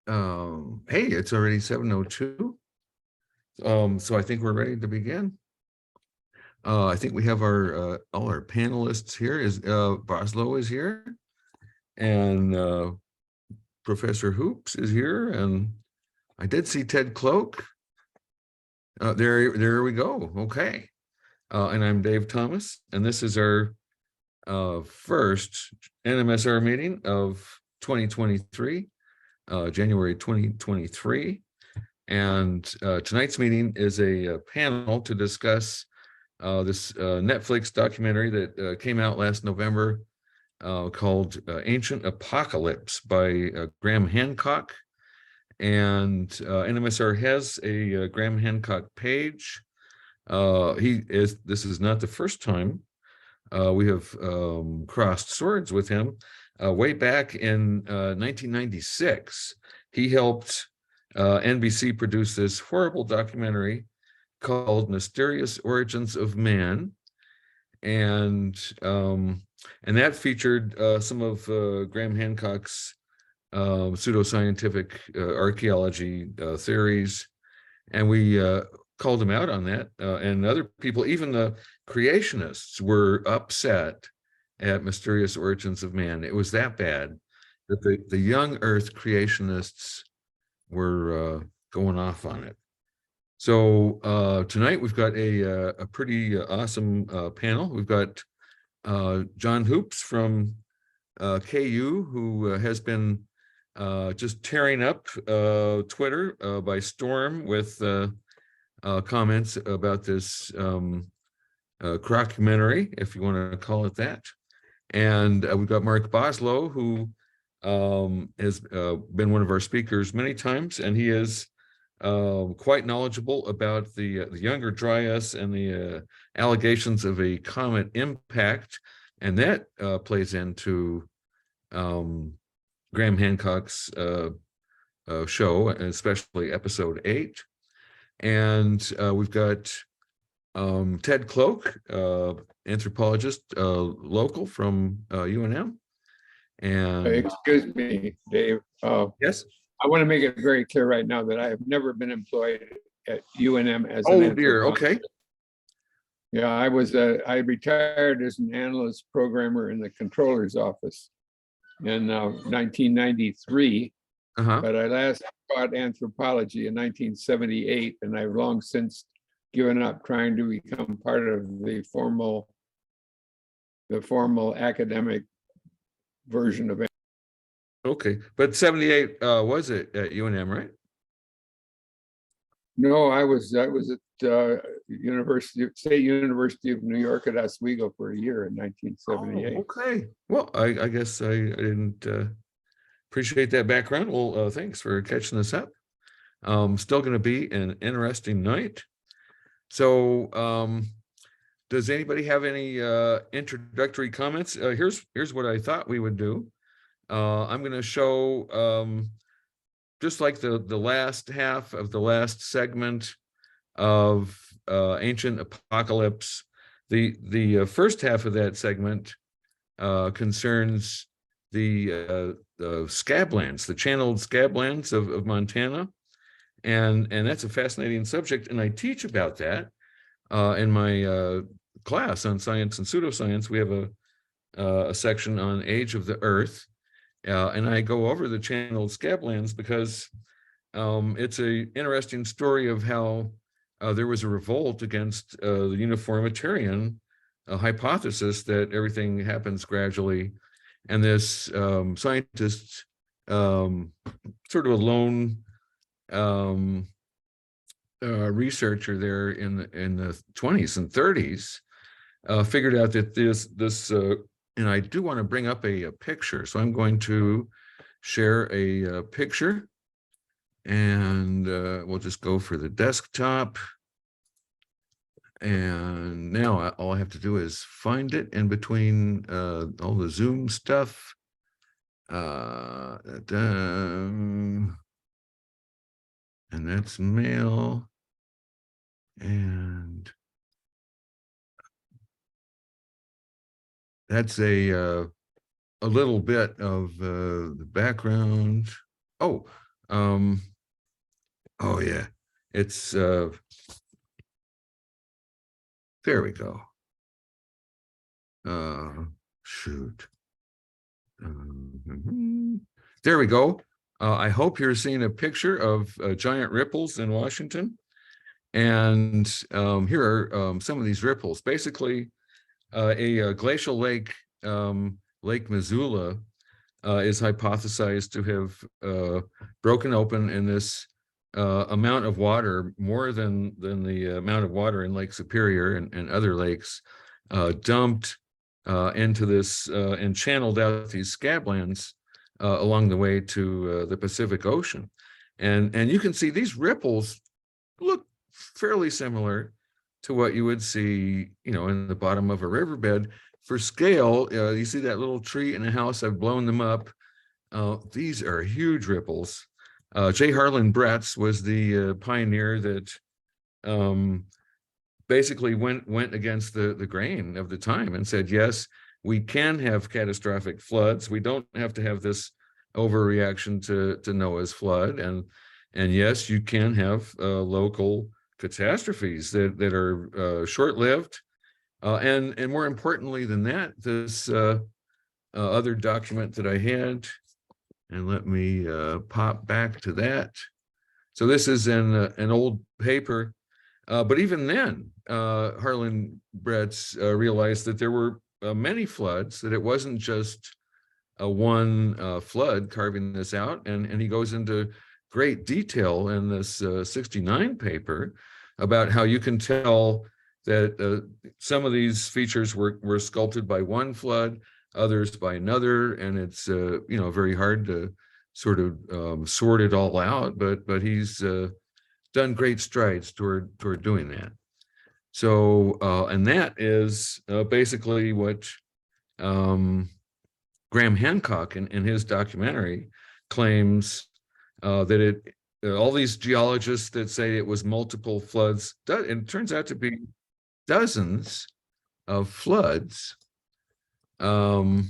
Hey, it's already 7:02. So I think we're ready to begin. I think we have our all our panelists here. Is Boslough is here, and Professor Hoops is here, and I did see Ted Cloak. There we go. Okay, and I'm Dave Thomas, and this is our first NMSR meeting of 2023, January 2023. And tonight's meeting is a panel to discuss this Netflix documentary that came out last November called Ancient Apocalypse by Graham Hancock. And NMSR has a Graham Hancock page. This is not the first time we have crossed swords with him. Way back in 1996, he helped NBC produce this horrible documentary called Mysterious Origins of Man. And that featured some of Graham Hancock's pseudoscientific archaeology theories. And we called him out on that. And other people, even the creationists, were upset at Mysterious Origins of Man. It was that bad that the young Earth creationists were going off on it. So tonight we've got a pretty awesome panel. We've got John Hoops from KU, who has been just tearing up Twitter by storm with comments about this crockumentary, if you want to call it that. And we've got Mark Boslough, who has been one of our speakers many times, and he is quite knowledgeable about the Younger Dryas and the allegations of a comet impact, and that plays into Graham Hancock's show, especially episode 8. And we've got Ted Cloak, anthropologist, local from UNM. And excuse me, Dave. yes. I want to make it very clear right now that I have never been employed at UNM as an Oh anthropologist. dear. Okay. Yeah, I retired as an analyst programmer in the controller's office in 1993. But I last taught anthropology in 1978, and I've long since given up trying to become part of the formal academic version of it. Okay, but 78 was it at UNM, right? No, I was at State University of New York at Oswego for a year in 1978. Oh, okay. Well, I guess I didn't appreciate that background. Well, thanks for catching us up. Still going to be an interesting night. So, does anybody have any introductory comments? Here's what I thought we would do. I'm going to show just like the last half of the last segment of Ancient Apocalypse. The first half of that segment concerns the scablands, the channeled scablands of Montana, and that's a fascinating subject. And I teach about that in my class on science and pseudoscience. We have a section on age of the Earth. And I go over the channeled scablands because it's an interesting story of how there was a revolt against the uniformitarian hypothesis that everything happens gradually. And this scientist, sort of a lone researcher there in the 20s and 30s, figured out that this and I do want to bring up a picture. So I'm going to share a picture, and we'll just go for the desktop. And now all I have to do is find it in between all the Zoom stuff. And that's mail. And that's a little bit of the background. Oh, Oh yeah, it's there we go. Shoot. There we go. I hope you're seeing a picture of giant ripples in Washington. And here are some of these ripples. Basically, a glacial lake, Lake Missoula, is hypothesized to have broken open, in this amount of water, more than the amount of water in Lake Superior and other lakes, dumped into this and channeled out these scablands along the way to the Pacific Ocean. And you can see these ripples look fairly similar to what you would see, in the bottom of a riverbed. For scale, you see that little tree in a house, I've blown them up. These are huge ripples. J. Harlan Bretz was the pioneer that basically went against the grain of the time and said, yes, we can have catastrophic floods. We don't have to have this overreaction to Noah's flood. And yes, you can have local catastrophes that are short-lived. And more importantly than that, this other document that I had, and let me pop back to that. So this is in an old paper, but even then, Harlan Bretz realized that there were many floods, that it wasn't just one flood carving this out. And he goes into great detail in this 69 paper about how you can tell that some of these features were sculpted by one flood, others by another, and it's very hard to sort of sort it all out. But he's done great strides toward doing that. So and that is basically what Graham Hancock in his documentary claims, that all these geologists that say it was multiple floods, it turns out to be dozens of floods. And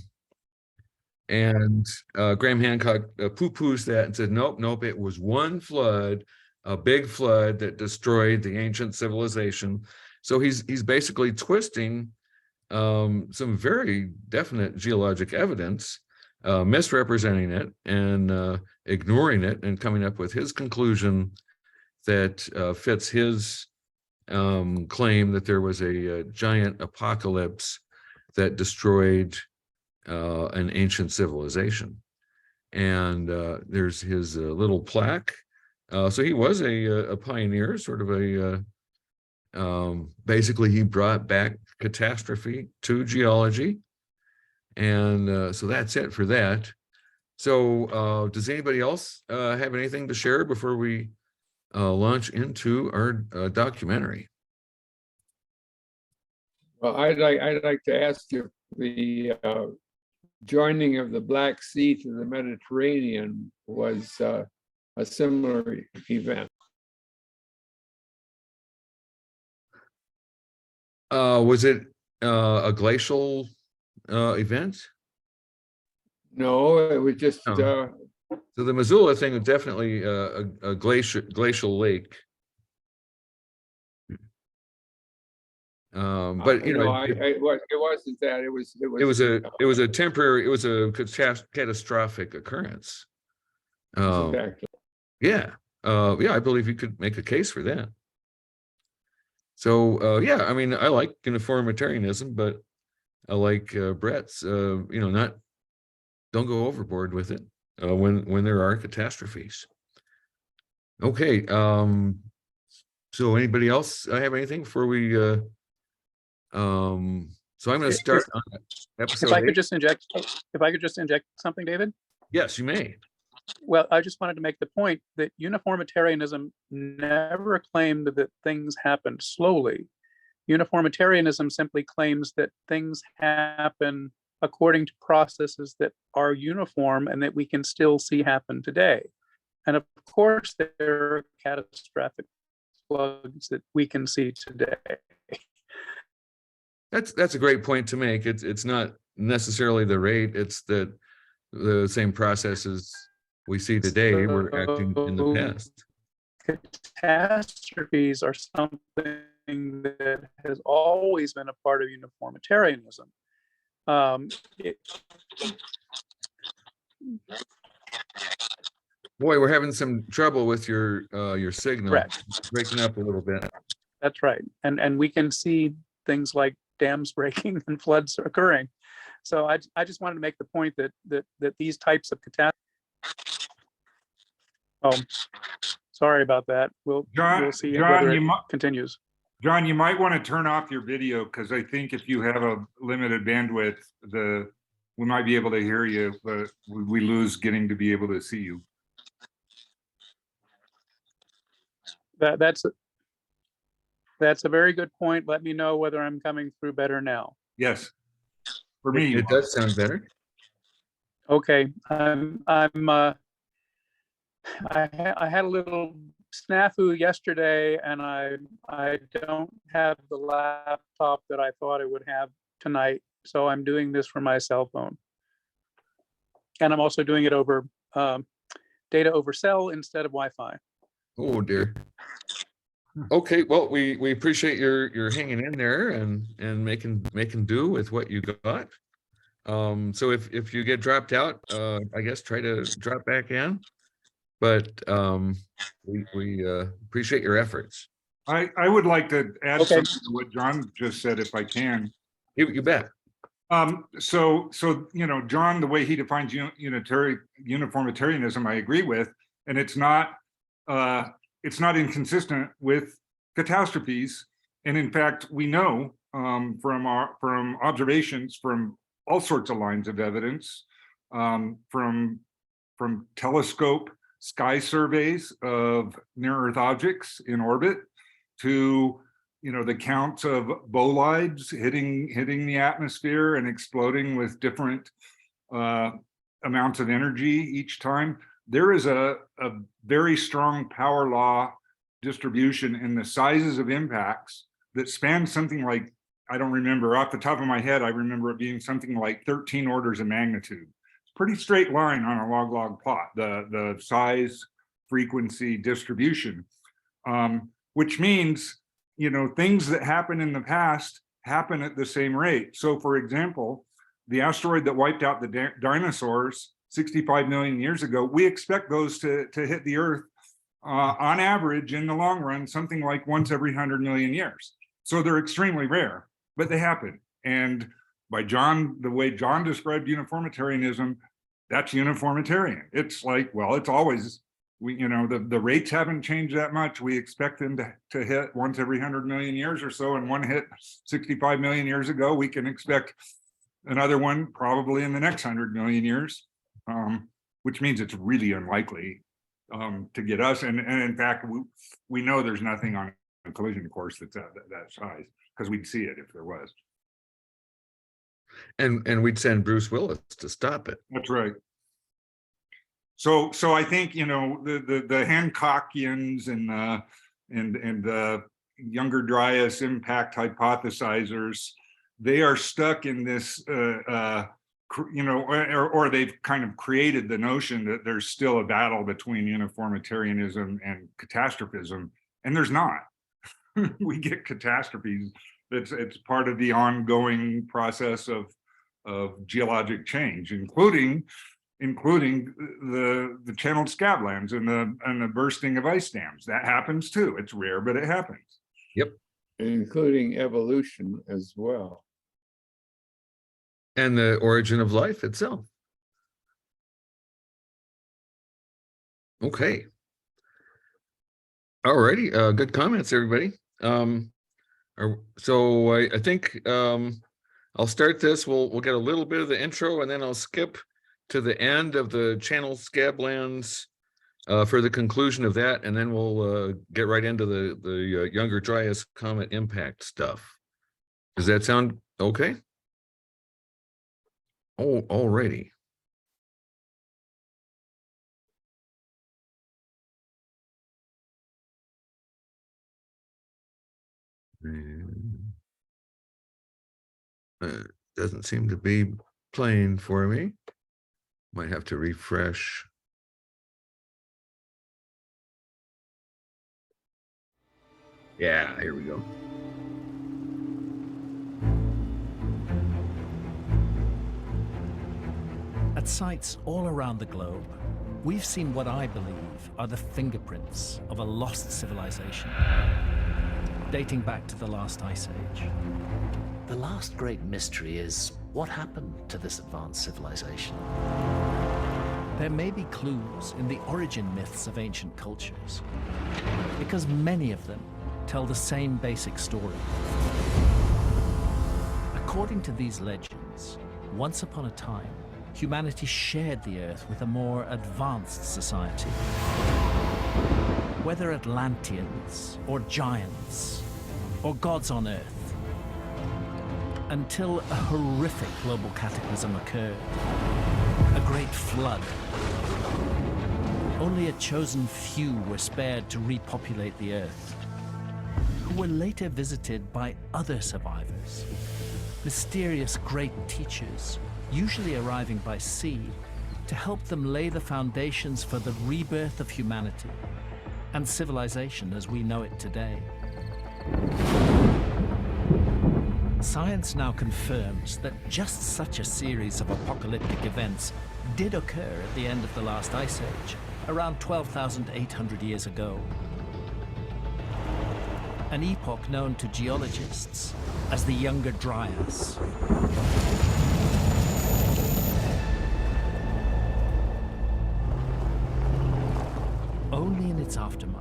Graham Hancock poo-poos that and said, nope, it was one flood, a big flood that destroyed the ancient civilization. So he's basically twisting some very definite geologic evidence, misrepresenting it and ignoring it, and coming up with his conclusion that fits his claim that there was a giant apocalypse that destroyed an ancient civilization. And there's his little plaque. So he was a pioneer, sort of a basically he brought back catastrophe to geology. And so that's it for that. So does anybody else have anything to share before we launch into our documentary? Well, I'd like to ask you, the joining of the Black Sea to the Mediterranean was a similar event. Was it a glacial event? No, it was just. So the Missoula thing was definitely a glacial lake. But it wasn't that. It was a temporary. It was a catastrophic occurrence. Exactly. Yeah, I believe you could make a case for that. So yeah, I mean, I like uniformitarianism, but I like Brett's. Don't go overboard with it when there are catastrophes. Okay. So anybody else have anything before we? So I'm going to start on episode. If I could just inject something, David. Yes, you may. Well, I just wanted to make the point that uniformitarianism never claimed that things happened slowly. Uniformitarianism simply claims that things happen according to processes that are uniform and that we can still see happen today. And of course, there are catastrophic floods that we can see today. That's a great point to make. It's not necessarily the rate, it's that the same processes we see today were acting in the So past. catastrophes are something that has always been a part of uniformitarianism. Boy, we're having some trouble with your signal. Correct. It's breaking up a little bit. That's right. And we can see things like dams breaking and floods occurring. So I just wanted to make the point that these types of catastrophes. Oh, sorry about that. We'll see whether it continues. John, you might want to turn off your video, because I think if you have a limited bandwidth, we might be able to hear you, but we lose getting to be able to see you. That's a very good point. Let me know whether I'm coming through better now. Yes, for me it does sound better. Okay, I had a little snafu yesterday, and I don't have the laptop that I thought I would have tonight, so I'm doing this from my cell phone, and I'm also doing it over data over cell instead of Wi-Fi. Oh dear. Okay, well, we appreciate your hanging in there and making do with what you got. So if you get dropped out, I guess try to drop back in. But we appreciate your efforts. I would like to add something to what John just said, if I can. You bet. So John, the way he defines uniformitarianism, I agree with, and it's not inconsistent with catastrophes. And in fact, we know from observations from all sorts of lines of evidence, from telescope sky surveys of near-Earth objects in orbit, to the count of bolides hitting the atmosphere and exploding with different amounts of energy each time. There is a very strong power law distribution in the sizes of impacts that span something like, I don't remember off the top of my head, I remember it being something like 13 orders of magnitude. It's pretty straight line on a log-log plot, the size, frequency, distribution, which means, things that happen in the past happen at the same rate. So for example, the asteroid that wiped out the dinosaurs 65 million years ago, we expect those to hit the Earth on average in the long run, something like once every 100 million years. So they're extremely rare, but they happen. And by John, the way John described uniformitarianism, that's uniformitarian. It's like, well, it's always, the rates haven't changed that much. We expect them to hit once every 100 million years or so, and one hit 65 million years ago. We can expect another one probably in the next 100 million years, which means it's really unlikely to get us. And in fact, we know there's nothing on a collision course that's that size, because we'd see it if there was. And we'd send Bruce Willis to stop it. That's right. So I think the Hancockians and the Younger Dryas impact hypothesizers, they are stuck in this or they've kind of created the notion that there's still a battle between uniformitarianism and catastrophism, and there's not. We get catastrophes. It's part of the ongoing process of geologic change, including the channeled scablands and the bursting of ice dams. That happens too. It's rare, but it happens. Yep. Including evolution as well. And the origin of life itself. Okay. All righty. Good comments, everybody. So I think I'll start this. We'll get a little bit of the intro, and then I'll skip to the end of the channel scablands for the conclusion of that, and then we'll get right into the Younger Dryas comet impact stuff. Does that sound okay? Oh, alrighty. Doesn't seem to be playing for me. Might have to refresh. Yeah, here we go. At sites all around the globe, we've seen what I believe are the fingerprints of a lost civilization, dating back to the last ice age. The last great mystery is what happened to this advanced civilization. There may be clues in the origin myths of ancient cultures, because many of them tell the same basic story. According to these legends, once upon a time, humanity shared the Earth with a more advanced society. Whether Atlanteans, or giants, or gods on Earth, until a horrific global cataclysm occurred, a great flood. Only a chosen few were spared to repopulate the Earth, who were later visited by other survivors, mysterious great teachers, usually arriving by sea, to help them lay the foundations for the rebirth of humanity and civilization as we know it today. Science now confirms that just such a series of apocalyptic events did occur at the end of the last ice age, around 12,800 years ago. An epoch known to geologists as the Younger Dryas. Only in its aftermath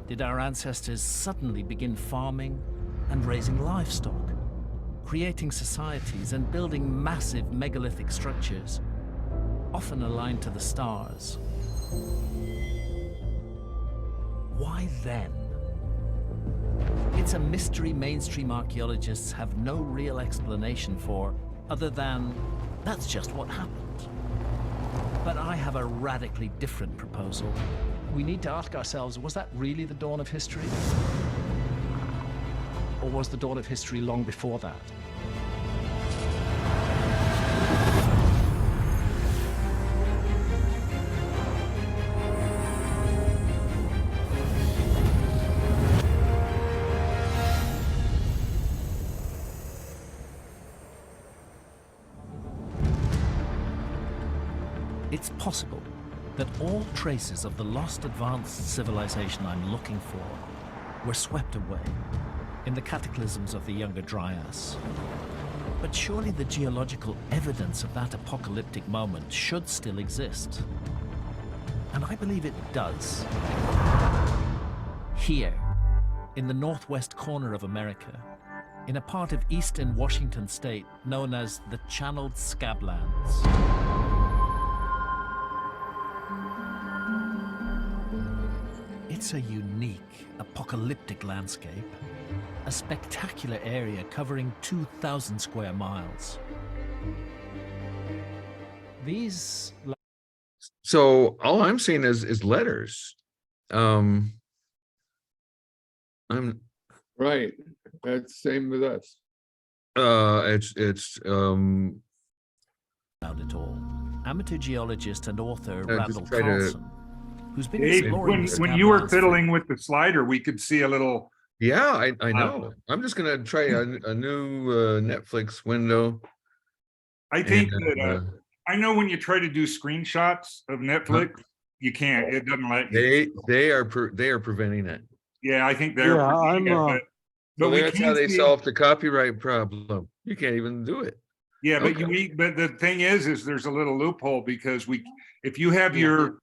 did our ancestors suddenly begin farming and raising livestock, creating societies and building massive megalithic structures, often aligned to the stars. Why then? It's a mystery mainstream archaeologists have no real explanation for, other than, that's just what happened. But I have a radically different proposal. We need to ask ourselves, was that really the dawn of history? Or was the dawn of history long before that? It's possible that all traces of the lost advanced civilization I'm looking for were swept away in the cataclysms of the Younger Dryas. But surely the geological evidence of that apocalyptic moment should still exist. And I believe it does. Here, in the northwest corner of America, in a part of eastern Washington state known as the Channeled Scablands. It's a unique, apocalyptic landscape, a spectacular area covering 2,000 square miles. These... So all I'm seeing is letters. I'm Right. That's same with us. it's Found it all. Amateur geologist and author Randall Carlson, who's been Dave, exploring the when you were Scablands fiddling with the slider, we could see a little. yeah, I know. I'm just gonna try a new Netflix window. I think And, that I know when you try to do screenshots of Netflix, you can't. It doesn't let you. they are preventing it. Yeah, I think they're. Yeah, preventing I'm, it, but So we that's can how they see- solved the copyright problem. You can't even do it. Yeah, but Okay. but the thing is there's a little loophole because if you have your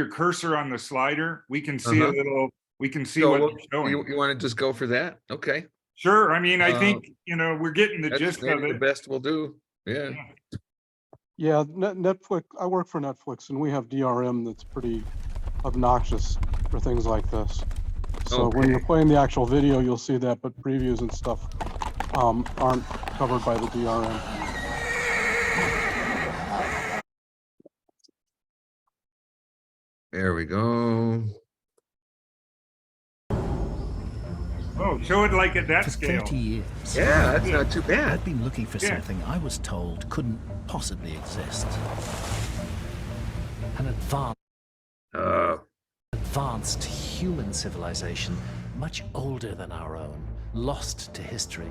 cursor on the slider, we can see a little. We can see what So you're showing. you want to just go for that? Okay. Sure. I mean, I think we're getting the That's gist of maybe the it. best we'll do. Yeah. yeah, Netflix, I work for Netflix and we have DRM that's pretty obnoxious for things like this. So when you're playing the actual video, you'll see that, but previews and stuff aren't covered by the DRM. There we go. Oh, show it like at that For scale. 30 years, Yeah, that's not too bad. I'd been looking for Yeah. something I was told couldn't possibly exist. An advanced human civilization much older than our own, lost to history.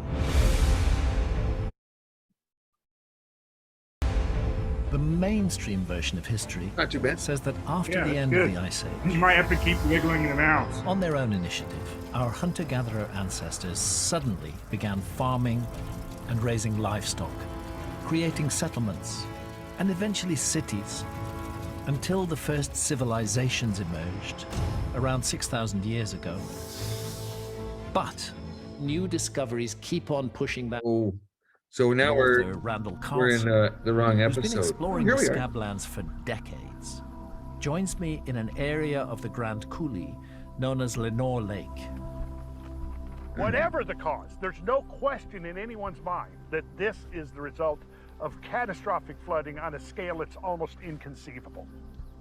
The mainstream version of history Not too bad. says that after Yeah, the that's end good. of the Ice You Age, might have to keep wiggling the mouse. on their own initiative, our hunter-gatherer ancestors suddenly began farming and raising livestock, creating settlements, and eventually cities, until the first civilizations emerged around 6,000 years ago. But new discoveries keep on pushing that. Oh, so now Author Randall we're in Carlson, the wrong who's been episode. exploring Here the we are. Scablands for decades, joins me in an area of the Grand Coulee known as Lenore Lake. Whatever the cause, there's no question in anyone's mind that this is the result of catastrophic flooding on a scale that's almost inconceivable.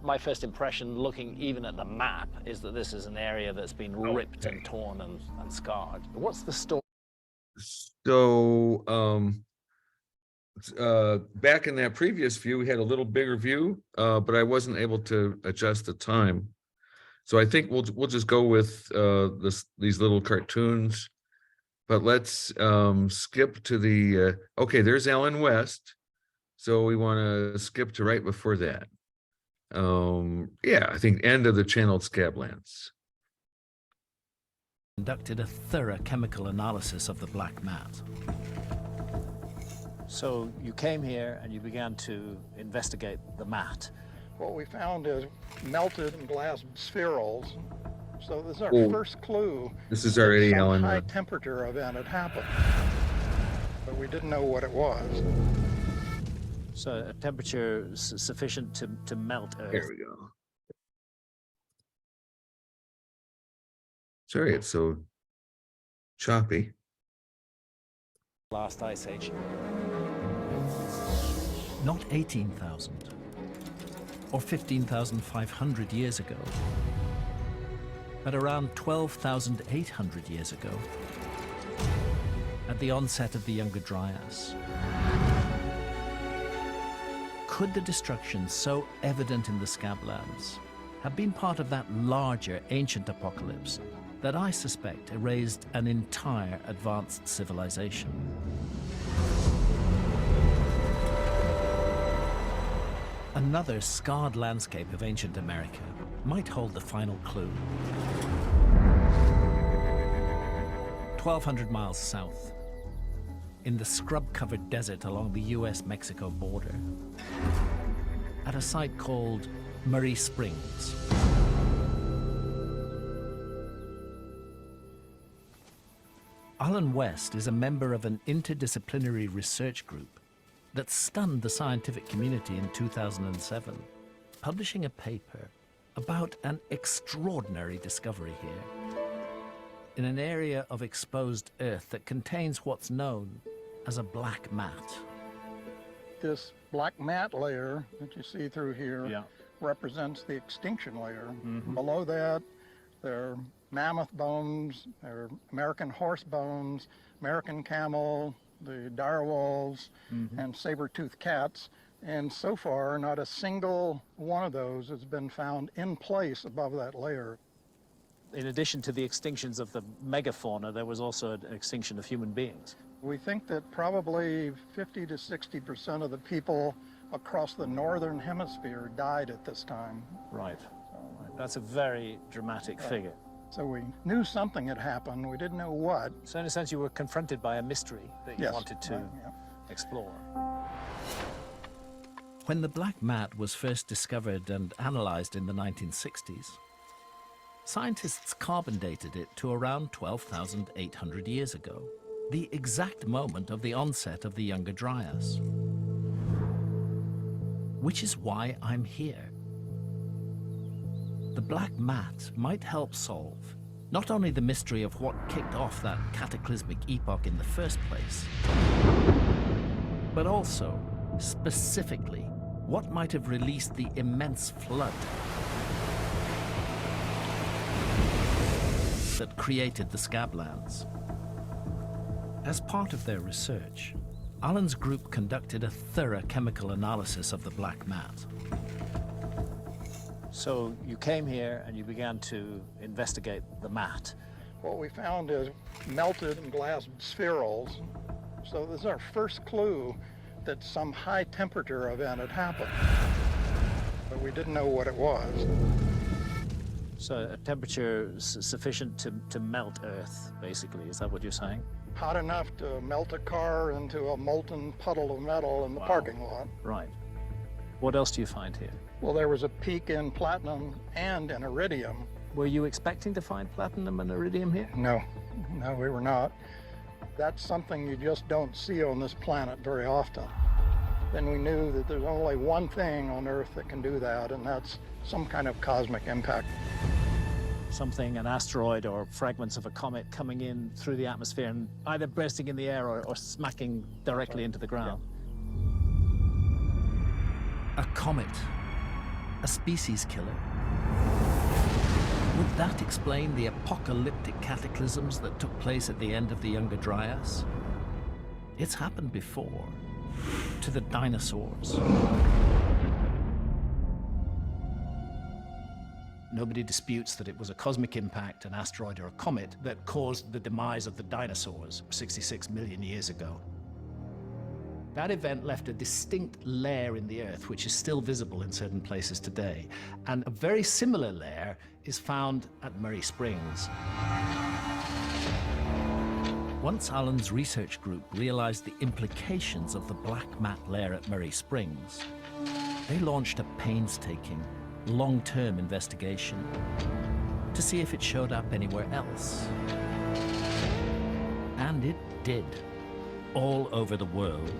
My first impression, looking even at the map, is that this is an area that's been ripped and torn and scarred. What's the story? So, back in that previous view, we had a little bigger view, but I wasn't able to adjust the time. So I think we'll just go with these little cartoons. But let's skip to the okay. There's Allen West, so we want to skip to right before that. Yeah, I think end of the channeled Scablands. Conducted a thorough chemical analysis of the black mat. So you came here and you began to investigate the mat. What we found is melted and glass spherules. So this is our Oh, first clue. This is already some Allen. high temperature event had happened, but we didn't know what it was. So a temperature sufficient to melt Earth. There we go. Sorry, it's so choppy. Last ice age. Not 18,000 or 15,500 years ago, but around 12,800 years ago, at the onset of the Younger Dryas. Could the destruction so evident in the Scablands have been part of that larger ancient apocalypse that I suspect erased an entire advanced civilization? Another scarred landscape of ancient America might hold the final clue. 1,200 miles south, in the scrub-covered desert along the US-Mexico border, at a site called Murray Springs. Allen West is a member of an interdisciplinary research group that stunned the scientific community in 2007, publishing a paper about an extraordinary discovery here, in an area of exposed Earth that contains what's known as a black mat. This black mat layer that you see through here represents the extinction layer. Below that, there are mammoth bones, there are American horse bones, American camel, the direwolves, and saber-toothed cats. And so far, not a single one of those has been found in place above that layer. In addition to the extinctions of the megafauna, there was also an extinction of human beings. We think that probably 50 to 60% of the people across the northern hemisphere died at this time. Right. That's a very dramatic figure. So we knew something had happened. We didn't know what. So in a sense, you were confronted by a mystery that you wanted to explore. When the black mat was first discovered and analyzed in the 1960s, scientists carbon dated it to around 12,800 years ago, the exact moment of the onset of the Younger Dryas. Which is why I'm here. The black mat might help solve not only the mystery of what kicked off that cataclysmic epoch in the first place, but also, specifically, what might have released the immense flood that created the Scablands. As part of their research, Allen's group conducted a thorough chemical analysis of the black mat. So you came here and you began to investigate the mat. What we found is melted glass spherules. So this is our first clue that some high temperature event had happened, but we didn't know what it was. So a temperature sufficient to melt Earth, basically. Is that what you're saying? Hot enough to melt a car into a molten puddle of metal in the parking lot. Right. What else do you find here? Well, there was a peak in platinum and in iridium. Were you expecting to find platinum and iridium here? No, we were not. That's something you just don't see on this planet very often. Then we knew that there's only one thing on Earth that can do that, and that's some kind of cosmic impact. Something, an asteroid or fragments of a comet coming in through the atmosphere and either bursting in the air or smacking directly into the ground. A comet, a species killer. Would that explain the apocalyptic cataclysms that took place at the end of the Younger Dryas? It's happened before, to the dinosaurs. Nobody disputes that it was a cosmic impact, an asteroid or a comet, that caused the demise of the dinosaurs 66 million years ago. That event left a distinct layer in the Earth, which is still visible in certain places today. And a very similar layer is found at Murray Springs. Once Alan's research group realized the implications of the black mat layer at Murray Springs, they launched a painstaking, long-term investigation to see if it showed up anywhere else. And it did. All over the world.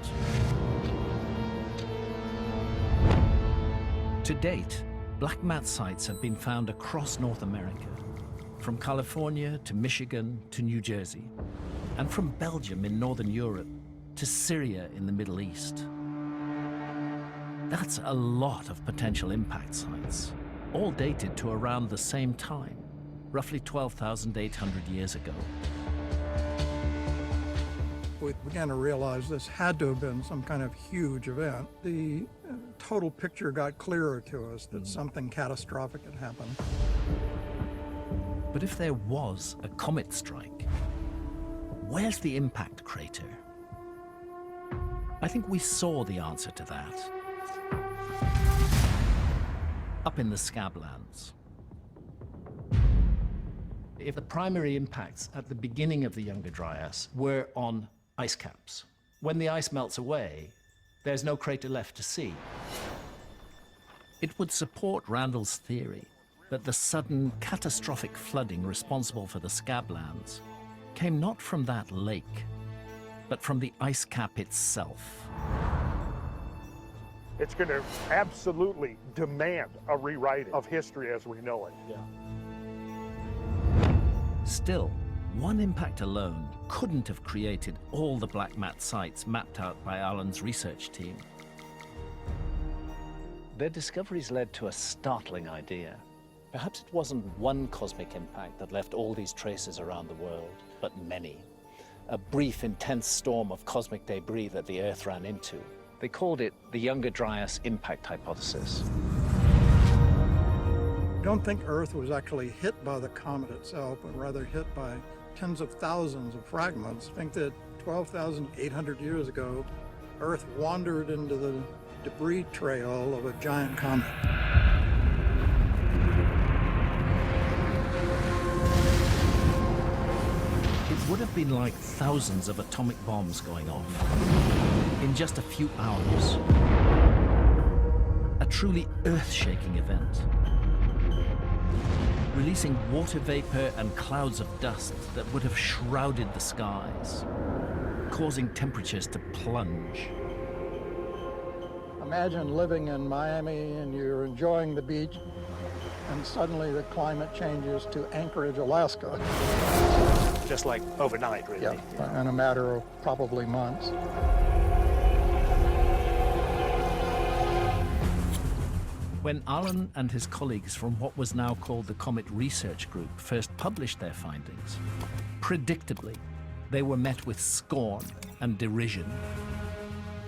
To date, black mat sites have been found across North America, from California to Michigan to New Jersey, and from Belgium in Northern Europe to Syria in the Middle East. That's a lot of potential impact sites, all dated to around the same time, roughly 12,800 years ago. We began to realize this had to have been some kind of huge event. The total picture got clearer to us that something catastrophic had happened. But if there was a comet strike, where's the impact crater? I think we saw the answer to that. Up in the Scablands. If the primary impacts at the beginning of the Younger Dryas were on ice caps, when the ice melts away, there's no crater left to see. It would support Randall's theory that the sudden catastrophic flooding responsible for the Scablands came not from that lake, but from the ice cap itself. It's going to absolutely demand a rewriting of history as we know it. Still, one impact alone couldn't have created all the black mat sites mapped out by Alan's research team. Their discoveries led to a startling idea. Perhaps it wasn't one cosmic impact that left all these traces around the world, but many. A brief, intense storm of cosmic debris that the Earth ran into. They called it the Younger Dryas impact hypothesis. I don't think Earth was actually hit by the comet itself, but rather hit by tens of thousands of fragments. I think that 12,800 years ago, Earth wandered into the debris trail of a giant comet. It would have been like thousands of atomic bombs going off in just a few hours. A truly earth-shaking event, releasing water vapor and clouds of dust that would have shrouded the skies, causing temperatures to plunge. Imagine living in Miami and you're enjoying the beach, and suddenly the climate changes to Anchorage, Alaska. Just like overnight, really. Yeah, in a matter of probably months. When Alan and his colleagues from what was now called the Comet Research Group first published their findings, predictably, they were met with scorn and derision.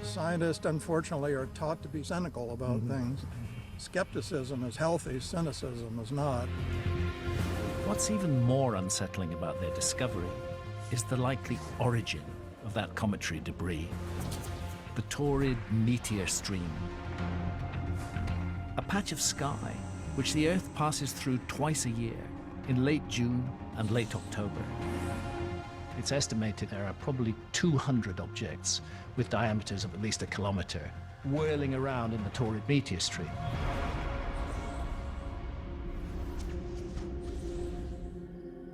Scientists, unfortunately, are taught to be cynical about things. Skepticism is healthy, cynicism is not. What's even more unsettling about their discovery is the likely origin of that cometary debris, the torrid meteor stream, a patch of sky which the Earth passes through twice a year, in late June and late October. It's estimated there are probably 200 objects with diameters of at least 1 kilometer whirling around in the torrid meteor stream.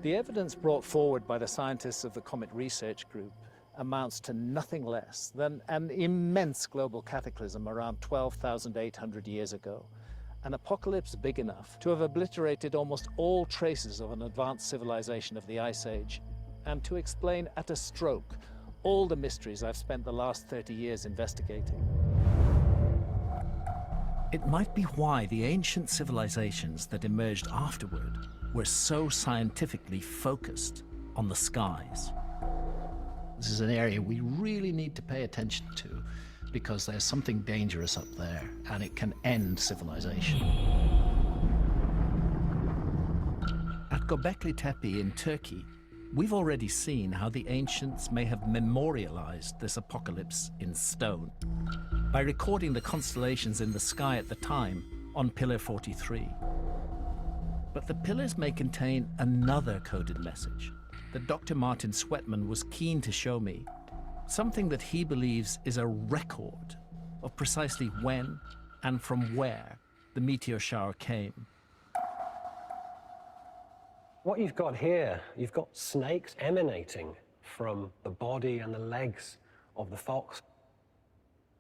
The evidence brought forward by the scientists of the Comet Research Group amounts to nothing less than an immense global cataclysm around 12,800 years ago, an apocalypse big enough to have obliterated almost all traces of an advanced civilization of the Ice Age, and to explain at a stroke all the mysteries I've spent the last 30 years investigating. It might be why the ancient civilizations that emerged afterward were so scientifically focused on the skies. This is an area we really need to pay attention to, because there's something dangerous up there, and it can end civilization. At Göbekli Tepe in Turkey, we've already seen how the ancients may have memorialized this apocalypse in stone by recording the constellations in the sky at the time on Pillar 43. But the pillars may contain another coded message that Dr. Martin Sweatman was keen to show me, something that he believes is a record of precisely when and from where the meteor shower came. What you've got here, you've got snakes emanating from the body and the legs of the fox.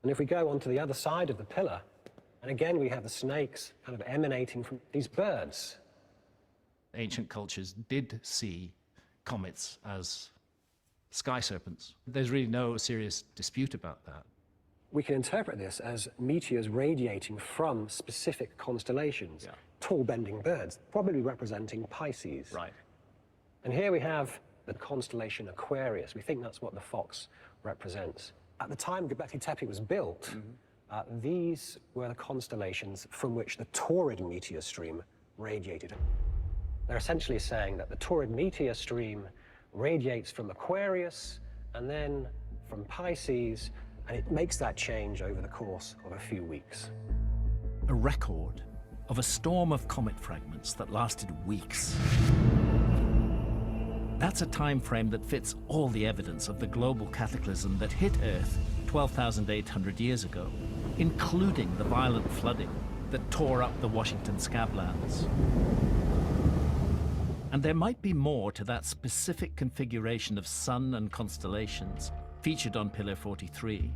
And if we go onto the other side of the pillar, and again we have the snakes kind of emanating from these birds. Ancient cultures did see comets as sky serpents. There's really no serious dispute about that. We can interpret this as meteors radiating from specific constellations, tall bending birds, probably representing Pisces. Right. And here we have the constellation Aquarius. We think that's what the fox represents. At the time Göbekli Tepe was built, these were the constellations from which the torrid meteor stream radiated. They're essentially saying that the torrid meteor stream radiates from Aquarius and then from Pisces, and it makes that change over the course of a few weeks. A record of a storm of comet fragments that lasted weeks. That's a time frame that fits all the evidence of the global cataclysm that hit Earth 12,800 years ago, including the violent flooding that tore up the Washington Scablands. And there might be more to that specific configuration of sun and constellations featured on Pillar 43.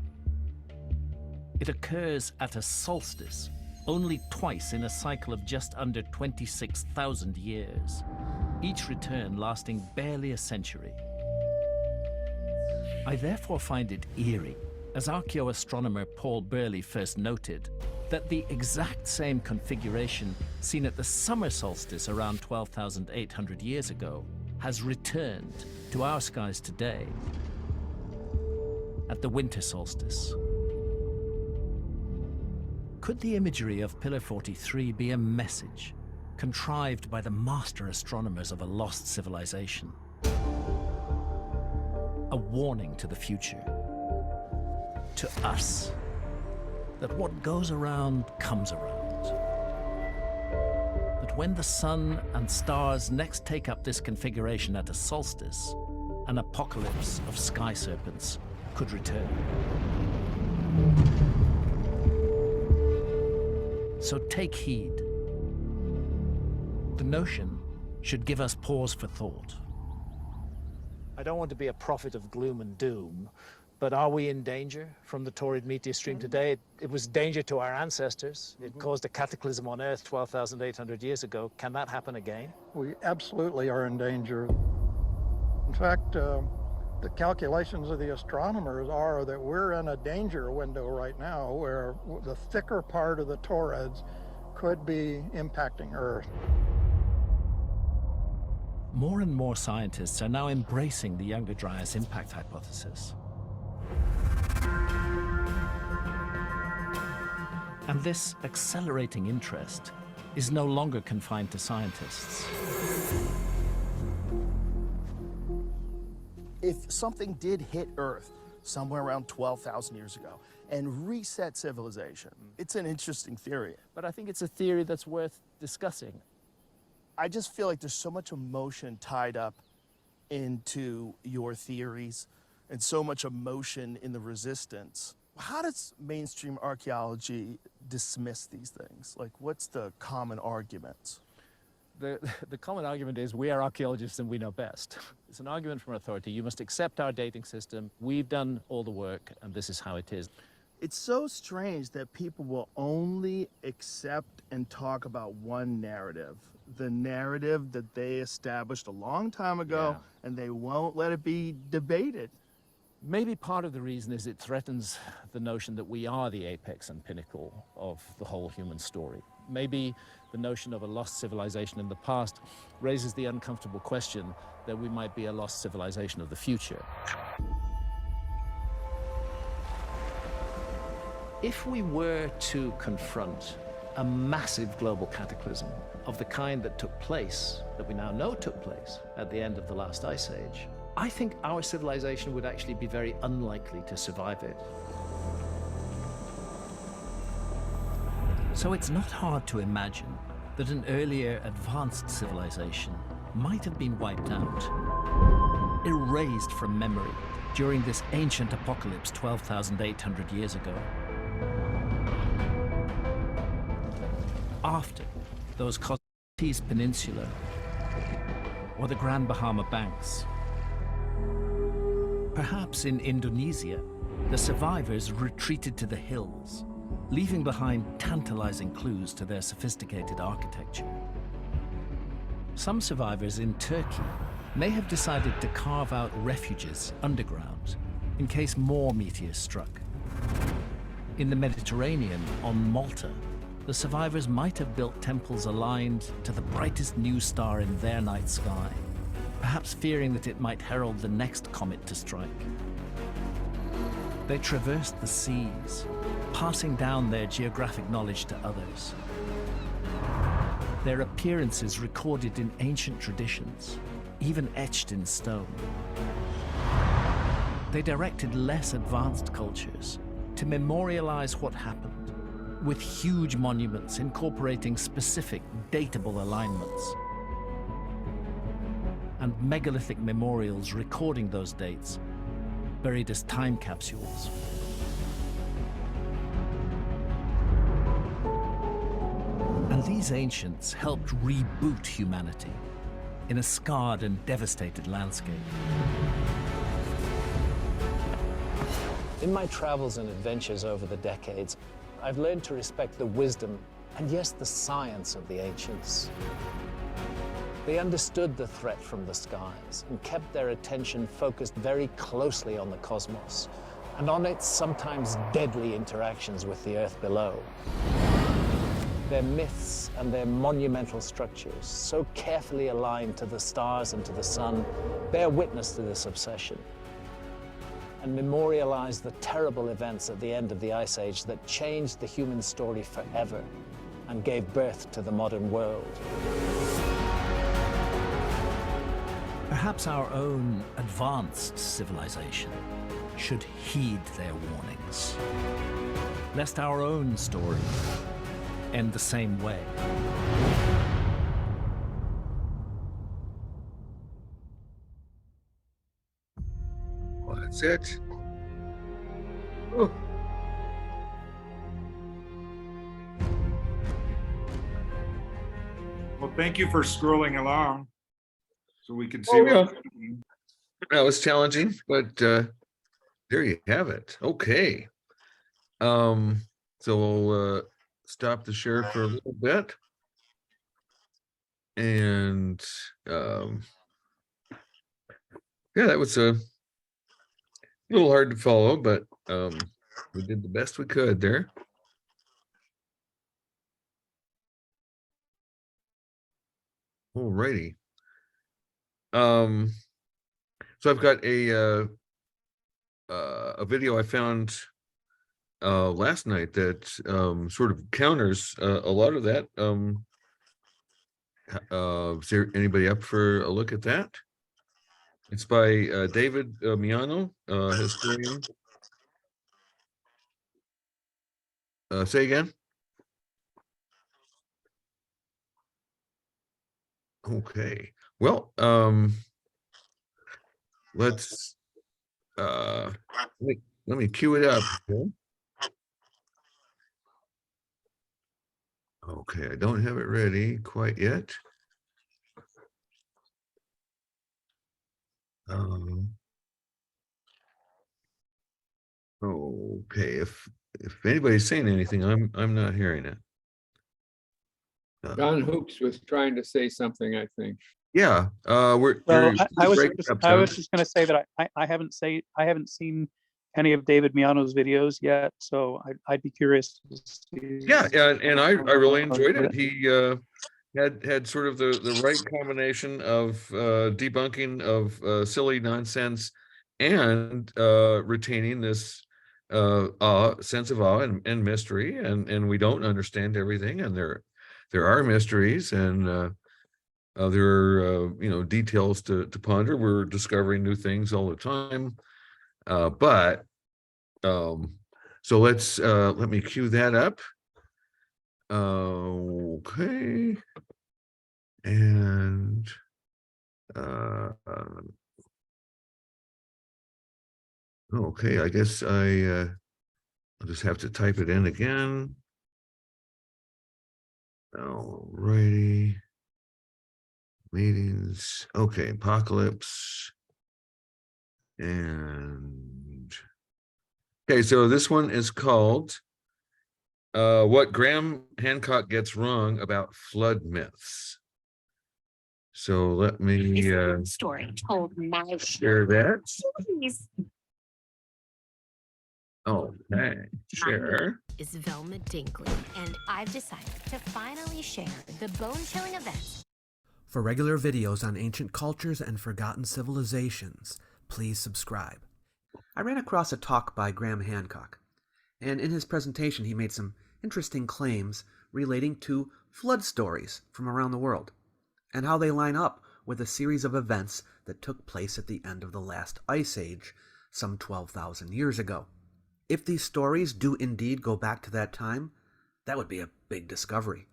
It occurs at a solstice, only twice in a cycle of just under 26,000 years, each return lasting barely a century. I therefore find it eerie, as archaeoastronomer Paul Burley first noted, that the exact same configuration seen at the summer solstice around 12,800 years ago has returned to our skies today at the winter solstice. Could the imagery of Pillar 43 be a message contrived by the master astronomers of a lost civilization? A warning to the future, to us, that what goes around comes around. That when the sun and stars next take up this configuration at a solstice, an apocalypse of sky serpents could return. So take heed. The notion should give us pause for thought. I don't want to be a prophet of gloom and doom, but are we in danger from the torrid meteor stream today? It was danger to our ancestors. It caused a cataclysm on Earth 12,800 years ago. Can that happen again? We absolutely are in danger. In fact, the calculations of the astronomers are that we're in a danger window right now where the thicker part of the torrids could be impacting Earth. More and more scientists are now embracing the Younger Dryas impact hypothesis. And this accelerating interest is no longer confined to scientists. If something did hit Earth somewhere around 12,000 years ago and reset civilization, it's an interesting theory. But I think it's a theory that's worth discussing. I just feel like there's so much emotion tied up into your theories and so much emotion in the resistance. How does mainstream archaeology dismiss these things? Like, what's the common arguments? The common argument is we are archaeologists and we know best. It's an argument from authority. You must accept our dating system. We've done all the work and this is how it is. It's so strange that people will only accept and talk about one narrative, the narrative that they established a long time ago, and they won't let it be debated. Maybe part of the reason is it threatens the notion that we are the apex and pinnacle of the whole human story. Maybe the notion of a lost civilization in the past raises the uncomfortable question that we might be a lost civilization of the future. If we were to confront a massive global cataclysm of the kind that took place, that we now know took place at the end of the last ice age, I think our civilization would actually be very unlikely to survive it. So it's not hard to imagine that an earlier advanced civilization might have been wiped out, erased from memory during this ancient apocalypse 12,800 years ago. After those Cotis Peninsula or the Grand Bahama Banks. Perhaps in Indonesia, the survivors retreated to the hills, leaving behind tantalizing clues to their sophisticated architecture. Some survivors in Turkey may have decided to carve out refuges underground in case more meteors struck. In the Mediterranean, on Malta, the survivors might have built temples aligned to the brightest new star in their night sky, perhaps fearing that it might herald the next comet to strike. They traversed the seas, passing down their geographic knowledge to others. Their appearances recorded in ancient traditions, even etched in stone. They directed less advanced cultures to memorialize what happened, with huge monuments incorporating specific, datable alignments, and megalithic memorials recording those dates, buried as time capsules. And these ancients helped reboot humanity in a scarred and devastated landscape. In my travels and adventures over the decades, I've learned to respect the wisdom and, yes, the science of the ancients. They understood the threat from the skies and kept their attention focused very closely on the cosmos and on its sometimes deadly interactions with the earth below. Their myths and their monumental structures, so carefully aligned to the stars and to the sun, bear witness to this obsession and memorialize the terrible events at the end of the Ice Age that changed the human story forever and gave birth to the modern world. Perhaps our own advanced civilization should heed their warnings, lest our own story end the same way. Well, that's it. Oh. Well, thank you for scrolling along so we can see. Oh, yeah. That was challenging, but there you have it. Okay. So we'll stop the share for a little bit. And yeah, that was a little hard to follow, but we did the best we could there. All righty. So I've got a video I found last night that sort of counters a lot of that. Is there anybody up for a look at that? It's by David Miano, historian. Say again? Okay. Well, let's let me cue it up. Okay, I don't have it ready quite yet. Okay, if anybody's saying anything, I'm not hearing it. Don Hoops was trying to say something, I think. Yeah, we're So you're I was breaking just, up I some. was just going to say that I haven't seen any of David Miano's videos yet, so I'd be curious to see. Yeah, and I really enjoyed it. He had sort of the right combination of debunking of silly nonsense and retaining this sense of awe and mystery, and we don't understand everything, and there are mysteries, and there are details to ponder. We're discovering new things all the time, but so let me cue that up. Okay. And okay, I guess I'll just have to type it in again. All righty. Meetings. Okay, apocalypse. And okay, so this one is called What Graham Hancock Gets Wrong About Flood Myths. So let me story told my share that. Please. Okay, share. Is Velma Dinkley, and I've decided to finally share the bone-chilling events. For regular videos on ancient cultures and forgotten civilizations, please subscribe. I ran across a talk by Graham Hancock, and in his presentation he made some interesting claims relating to flood stories from around the world, and how they line up with a series of events that took place at the end of the last ice age, some 12,000 years ago. If these stories do indeed go back to that time, that would be a big discovery,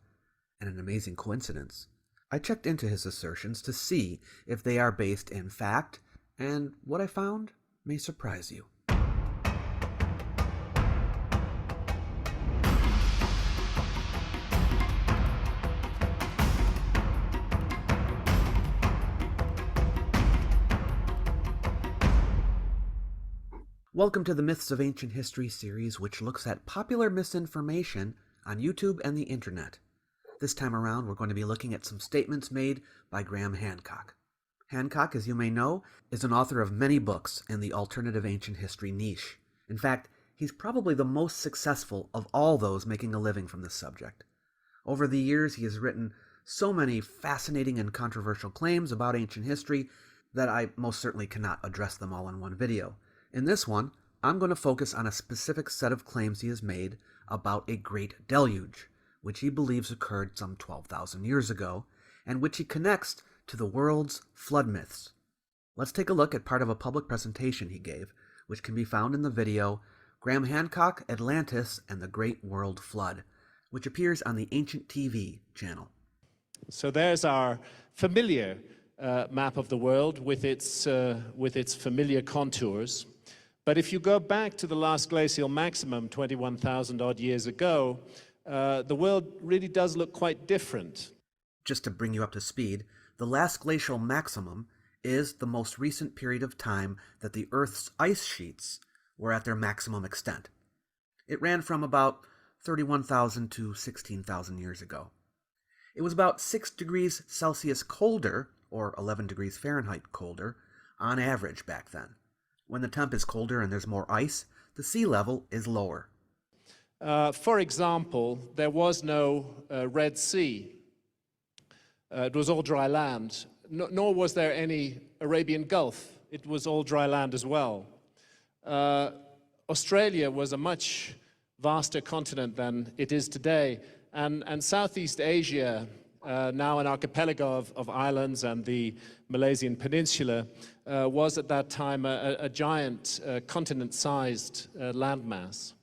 and an amazing coincidence. I checked into his assertions to see if they are based in fact, and what I found may surprise you. Welcome to the Myths of Ancient History series, which looks at popular misinformation on YouTube and the internet. This time around, we're going to be looking at some statements made by Graham Hancock. Hancock, as you may know, is an author of many books in the alternative ancient history niche. In fact, he's probably the most successful of all those making a living from this subject. Over the years, he has written so many fascinating and controversial claims about ancient history that I most certainly cannot address them all in one video. In this one, I'm going to focus on a specific set of claims he has made about a great deluge, which he believes occurred some 12,000 years ago, and which he connects to the world's flood myths. Let's take a look at part of a public presentation he gave, which can be found in the video Graham Hancock, Atlantis, and the Great World Flood, which appears on the Ancient TV channel. So there's our familiar map of the world with its familiar contours. But if you go back to the last glacial maximum 21,000 odd years ago, the world really does look quite different. Just to bring you up to speed, the last glacial maximum is the most recent period of time that the Earth's ice sheets were at their maximum extent. It ran from about 31,000 to 16,000 years ago. It was about 6 degrees Celsius colder, or 11 degrees Fahrenheit colder, on average back then. When the temp is colder and there's more ice, the sea level is lower. For example, there was no Red Sea. It was all dry land. Nor was there any Arabian Gulf. It was all dry land as well. Australia was a much vaster continent than it is today. And Southeast Asia now an archipelago of islands and the Malaysian peninsula, was at that time a giant continent-sized landmass.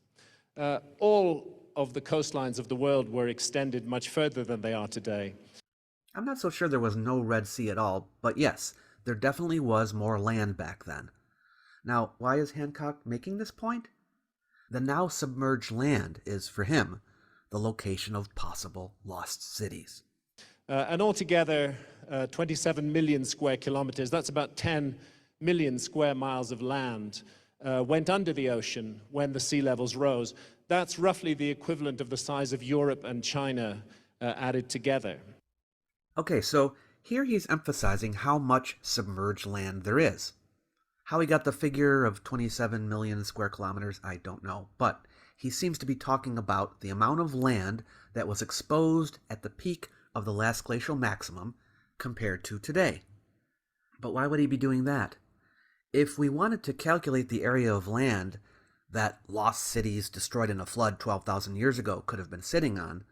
All of the coastlines of the world were extended much further than they are today. I'm not so sure there was no Red Sea at all, but yes, there definitely was more land back then. Now, why is Hancock making this point? The now submerged land is, for him, the location of possible lost cities. And altogether, 27 million square kilometers, that's about 10 million square miles of land, went under the ocean when the sea levels rose. That's roughly the equivalent of the size of Europe and China added together. Okay, so here he's emphasizing how much submerged land there is. How he got the figure of 27 million square kilometers, I don't know, but he seems to be talking about the amount of land that was exposed at the peak of the last glacial maximum compared to today. But why would he be doing that? If we wanted to calculate the area of land that lost cities destroyed in a flood 12,000 years ago could have been sitting on,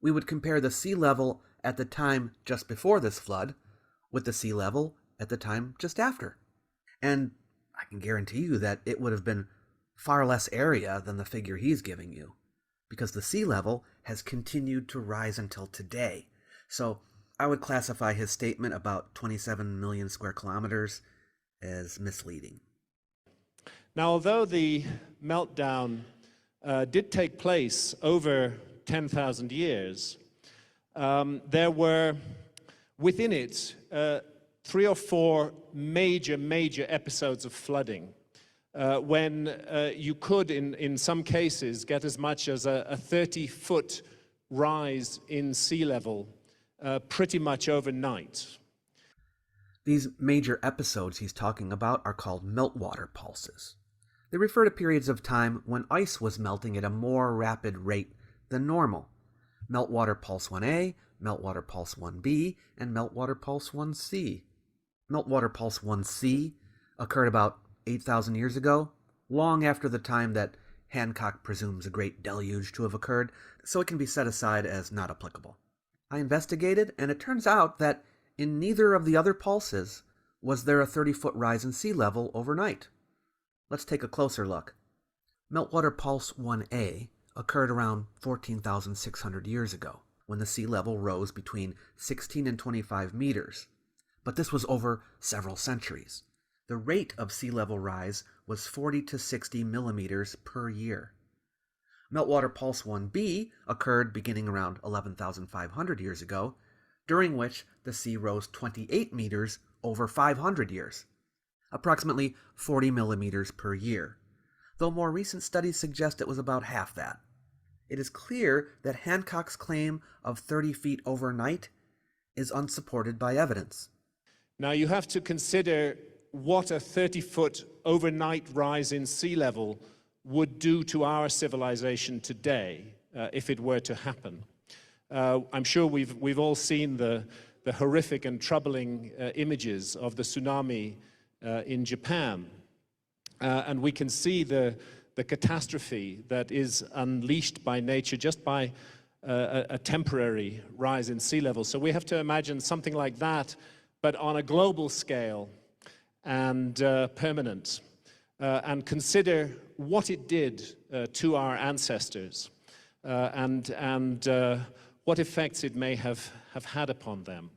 we would compare the sea level at the time just before this flood with the sea level at the time just after. And I can guarantee you that it would have been far less area than the figure he's giving you, because the sea level has continued to rise until today. So I would classify his statement about 27 million square kilometers as misleading. Now, although the meltdown did take place over 10,000 years, there were within it 3 or 4 major episodes of flooding when you could, in some cases, get as much as a 30-foot rise in sea level pretty much overnight. These major episodes he's talking about are called meltwater pulses. They refer to periods of time when ice was melting at a more rapid rate than normal. Meltwater Pulse 1A, Meltwater Pulse 1B, and Meltwater Pulse 1C. Meltwater Pulse 1C occurred about 8,000 years ago, long after the time that Hancock presumes a great deluge to have occurred, so it can be set aside as not applicable. I investigated, and it turns out that in neither of the other pulses was there a 30-foot rise in sea level overnight. Let's take a closer look. Meltwater Pulse 1A occurred around 14,600 years ago, when the sea level rose between 16 and 25 meters. But this was over several centuries. The rate of sea level rise was 40 to 60 millimeters per year. Meltwater Pulse 1B occurred beginning around 11,500 years ago, during which the sea rose 28 meters over 500 years, approximately 40 millimeters per year, though more recent studies suggest it was about half that. It is clear that Hancock's claim of 30 feet overnight is unsupported by evidence. Now you have to consider what a 30-foot overnight rise in sea level would do to our civilization today if it were to happen. I'm sure we've all seen the horrific and troubling images of the tsunami in Japan, and we can see the catastrophe that is unleashed by nature just by a temporary rise in sea level. So we have to imagine something like that, but on a global scale and permanent, and consider what it did to our ancestors and what effects it may have had upon them.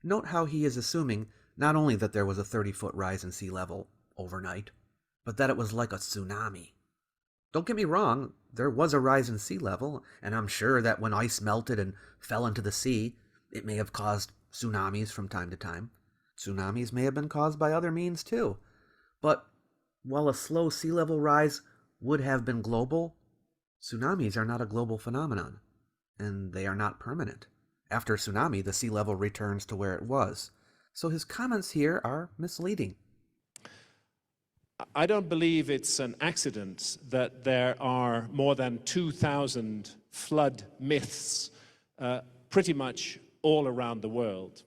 Note how he is assuming not only that there was a 30-foot rise in sea level overnight, but that it was like a tsunami. Don't get me wrong, there was a rise in sea level, and I'm sure that when ice melted and fell into the sea, it may have caused tsunamis from time to time. Tsunamis may have been caused by other means too. But while a slow sea level rise would have been global, tsunamis are not a global phenomenon, and they are not permanent. After a tsunami, the sea level returns to where it was. So his comments here are misleading. I don't believe it's an accident that there are more than 2,000 flood myths pretty much all around the world.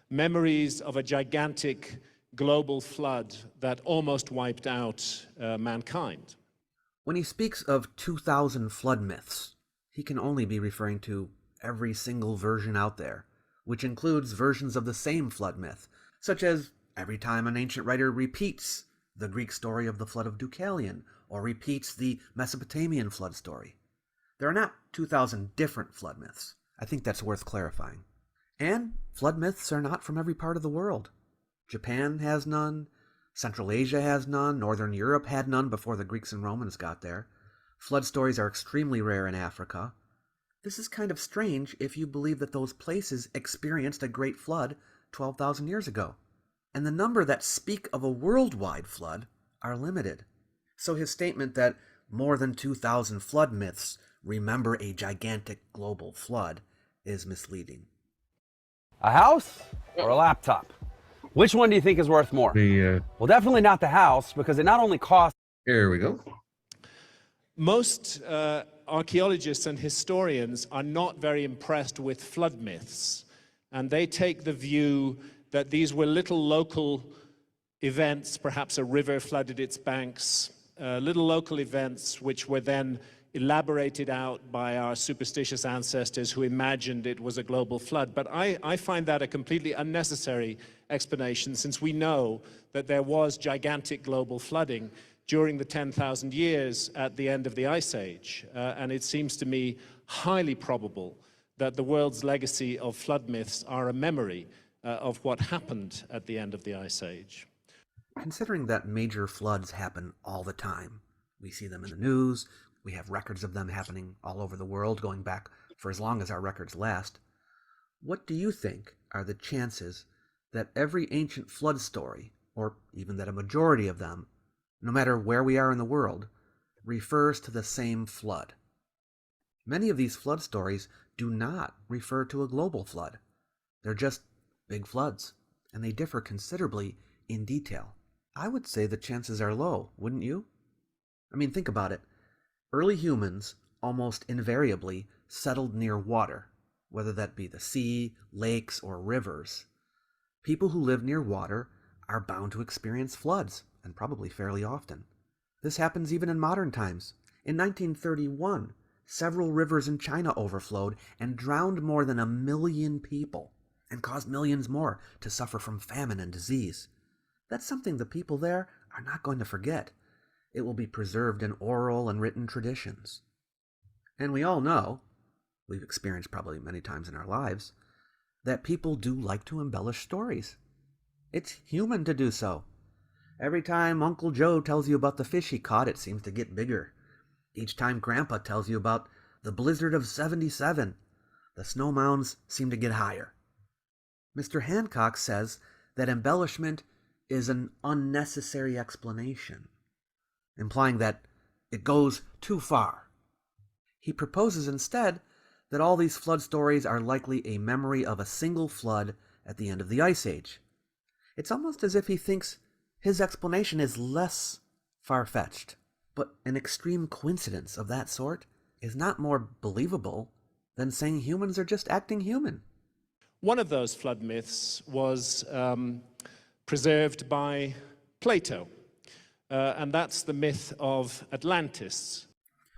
Memories of a gigantic global flood that almost wiped out mankind. When he speaks of 2,000 flood myths, he can only be referring to every single version out there, which includes versions of the same flood myth, such as every time an ancient writer repeats the Greek story of the flood of Deucalion, or repeats the Mesopotamian flood story. There are not 2,000 different flood myths. I think that's worth clarifying. And flood myths are not from every part of the world. Japan has none, Central Asia has none, Northern Europe had none before the Greeks and Romans got there. Flood stories are extremely rare in Africa. This is kind of strange if you believe that those places experienced a great flood 12,000 years ago. And the number that speak of a worldwide flood are limited. So his statement that more than 2,000 flood myths remember a gigantic global flood is misleading. A house or a laptop? Which one do you think is worth more? Well, definitely not the house, because it not only costs... Here we go. Most archaeologists and historians are not very impressed with flood myths, and they take the view that these were little local events, perhaps a river flooded its banks, little local events which were then elaborated out by our superstitious ancestors who imagined it was a global flood. But I find that a completely unnecessary explanation, since we know that there was gigantic global flooding during the 10,000 years at the end of the Ice Age. And it seems to me highly probable that the world's legacy of flood myths are a memory of what happened at the end of the Ice Age. Considering that major floods happen all the time, we see them in the news, we have records of them happening all over the world going back for as long as our records last, what do you think are the chances that every ancient flood story, or even that a majority of them, no matter where we are in the world, refers to the same flood? Many of these flood stories do not refer to a global flood. They're just big floods, and they differ considerably in detail. I would say the chances are low, wouldn't you? I mean, think about it. Early humans almost invariably settled near water, whether that be the sea, lakes, or rivers. People who live near water are bound to experience floods, and probably fairly often. This happens even in modern times. In 1931, several rivers in China overflowed and drowned more than 1 million people, and caused millions more to suffer from famine and disease. That's something the people there are not going to forget. It will be preserved in oral and written traditions. And we all know, we've experienced probably many times in our lives, that people do like to embellish stories. It's human to do so. Every time Uncle Joe tells you about the fish he caught, it seems to get bigger. Each time Grandpa tells you about the blizzard of '77, the snow mounds seem to get higher. Mr. Hancock says that embellishment is an unnecessary explanation, implying that it goes too far. He proposes instead that all these flood stories are likely a memory of a single flood at the end of the Ice Age. It's almost as if he thinks his explanation is less far-fetched, but an extreme coincidence of that sort is not more believable than saying humans are just acting human. One of those flood myths was preserved by Plato, and that's the myth of Atlantis.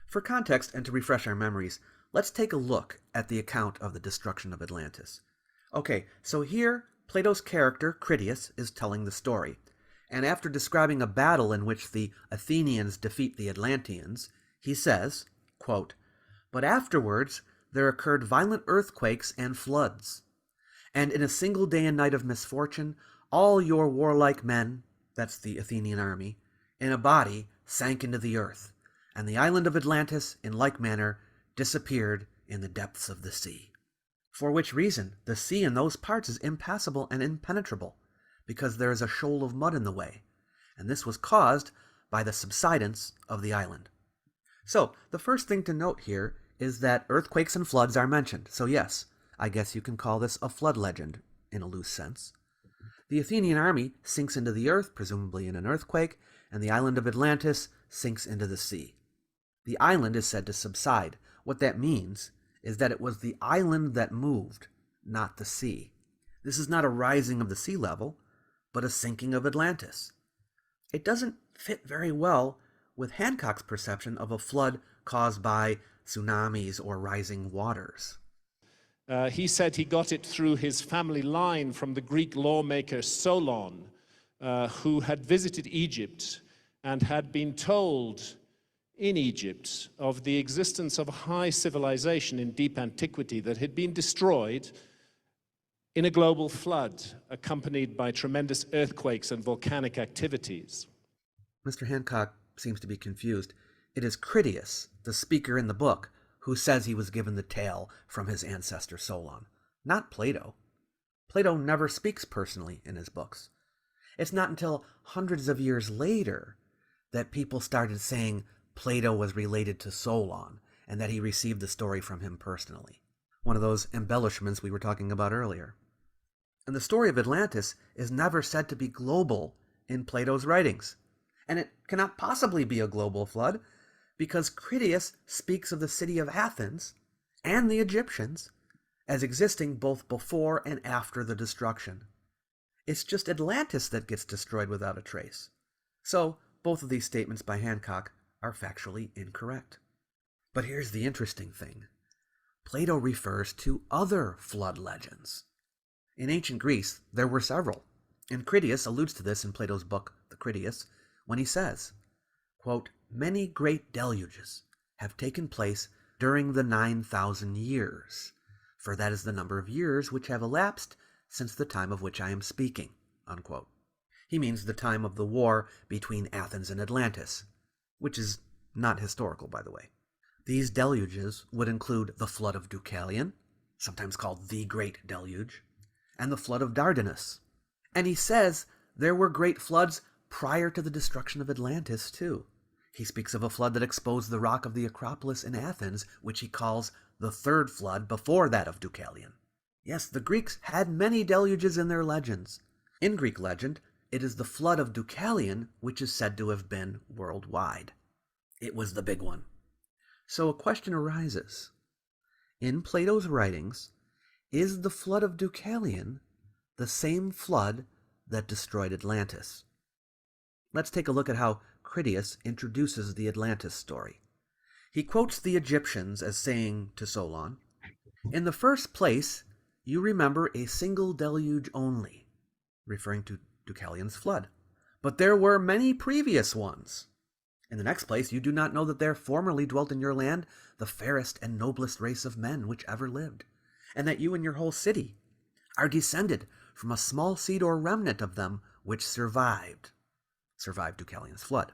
For context and to refresh our memories, let's take a look at the account of the destruction of Atlantis. Okay, so here Plato's character, Critias, is telling the story, and after describing a battle in which the Athenians defeat the Atlanteans, he says, quote, "But afterwards there occurred violent earthquakes and floods, and in a single day and night of misfortune, all your warlike men," that's the Athenian army, "in a body sank into the earth, and the island of Atlantis, in like manner, disappeared in the depths of the sea. For which reason the sea in those parts is impassable and impenetrable, because there is a shoal of mud in the way, and this was caused by the subsidence of the island." So, the first thing to note here is that earthquakes and floods are mentioned. So yes, I guess you can call this a flood legend, in a loose sense. The Athenian army sinks into the earth, presumably in an earthquake, and the island of Atlantis sinks into the sea. The island is said to subside. What that means is that it was the island that moved, not the sea. This is not a rising of the sea level, but a sinking of Atlantis. It doesn't fit very well with Hancock's perception of a flood caused by tsunamis or rising waters. He said he got it through his family line from the Greek lawmaker Solon, who had visited Egypt and had been told in Egypt of the existence of a high civilization in deep antiquity that had been destroyed in a global flood accompanied by tremendous earthquakes and volcanic activities. Mr. Hancock seems to be confused. It is Critias, the speaker in the book, who says he was given the tale from his ancestor Solon, not Plato. Plato never speaks personally in his books. It's not until hundreds of years later that people started saying Plato was related to Solon and that he received the story from him personally. One of those embellishments we were talking about earlier. And the story of Atlantis is never said to be global in Plato's writings. And it cannot possibly be a global flood because Critias speaks of the city of Athens and the Egyptians as existing both before and after the destruction. It's just Atlantis that gets destroyed without a trace. So both of these statements by Hancock are factually incorrect. But here's the interesting thing. Plato refers to other flood legends. In ancient Greece, there were several, and Critias alludes to this in Plato's book, The Critias, when he says, quote, "Many great deluges have taken place during the 9,000 years, for that is the number of years which have elapsed since the time of which I am speaking," unquote. He means the time of the war between Athens and Atlantis, which is not historical, by the way. These deluges would include the flood of Deucalion, sometimes called the Great Deluge, and the flood of Dardanus. And he says there were great floods prior to the destruction of Atlantis, too. He speaks of a flood that exposed the rock of the Acropolis in Athens, which he calls the third flood before that of Deucalion. Yes, the Greeks had many deluges in their legends. In Greek legend, it is the flood of Deucalion which is said to have been worldwide. It was the big one. So a question arises. In Plato's writings, is the flood of Deucalion the same flood that destroyed Atlantis? Let's take a look at how Critias introduces the Atlantis story. He quotes the Egyptians as saying to Solon, "In the first place, you remember a single deluge only," referring to Deucalion's flood. "But there were many previous ones. In the next place, you do not know that there formerly dwelt in your land the fairest and noblest race of men which ever lived, and that you and your whole city are descended from a small seed or remnant of them which survived Deucalion's flood.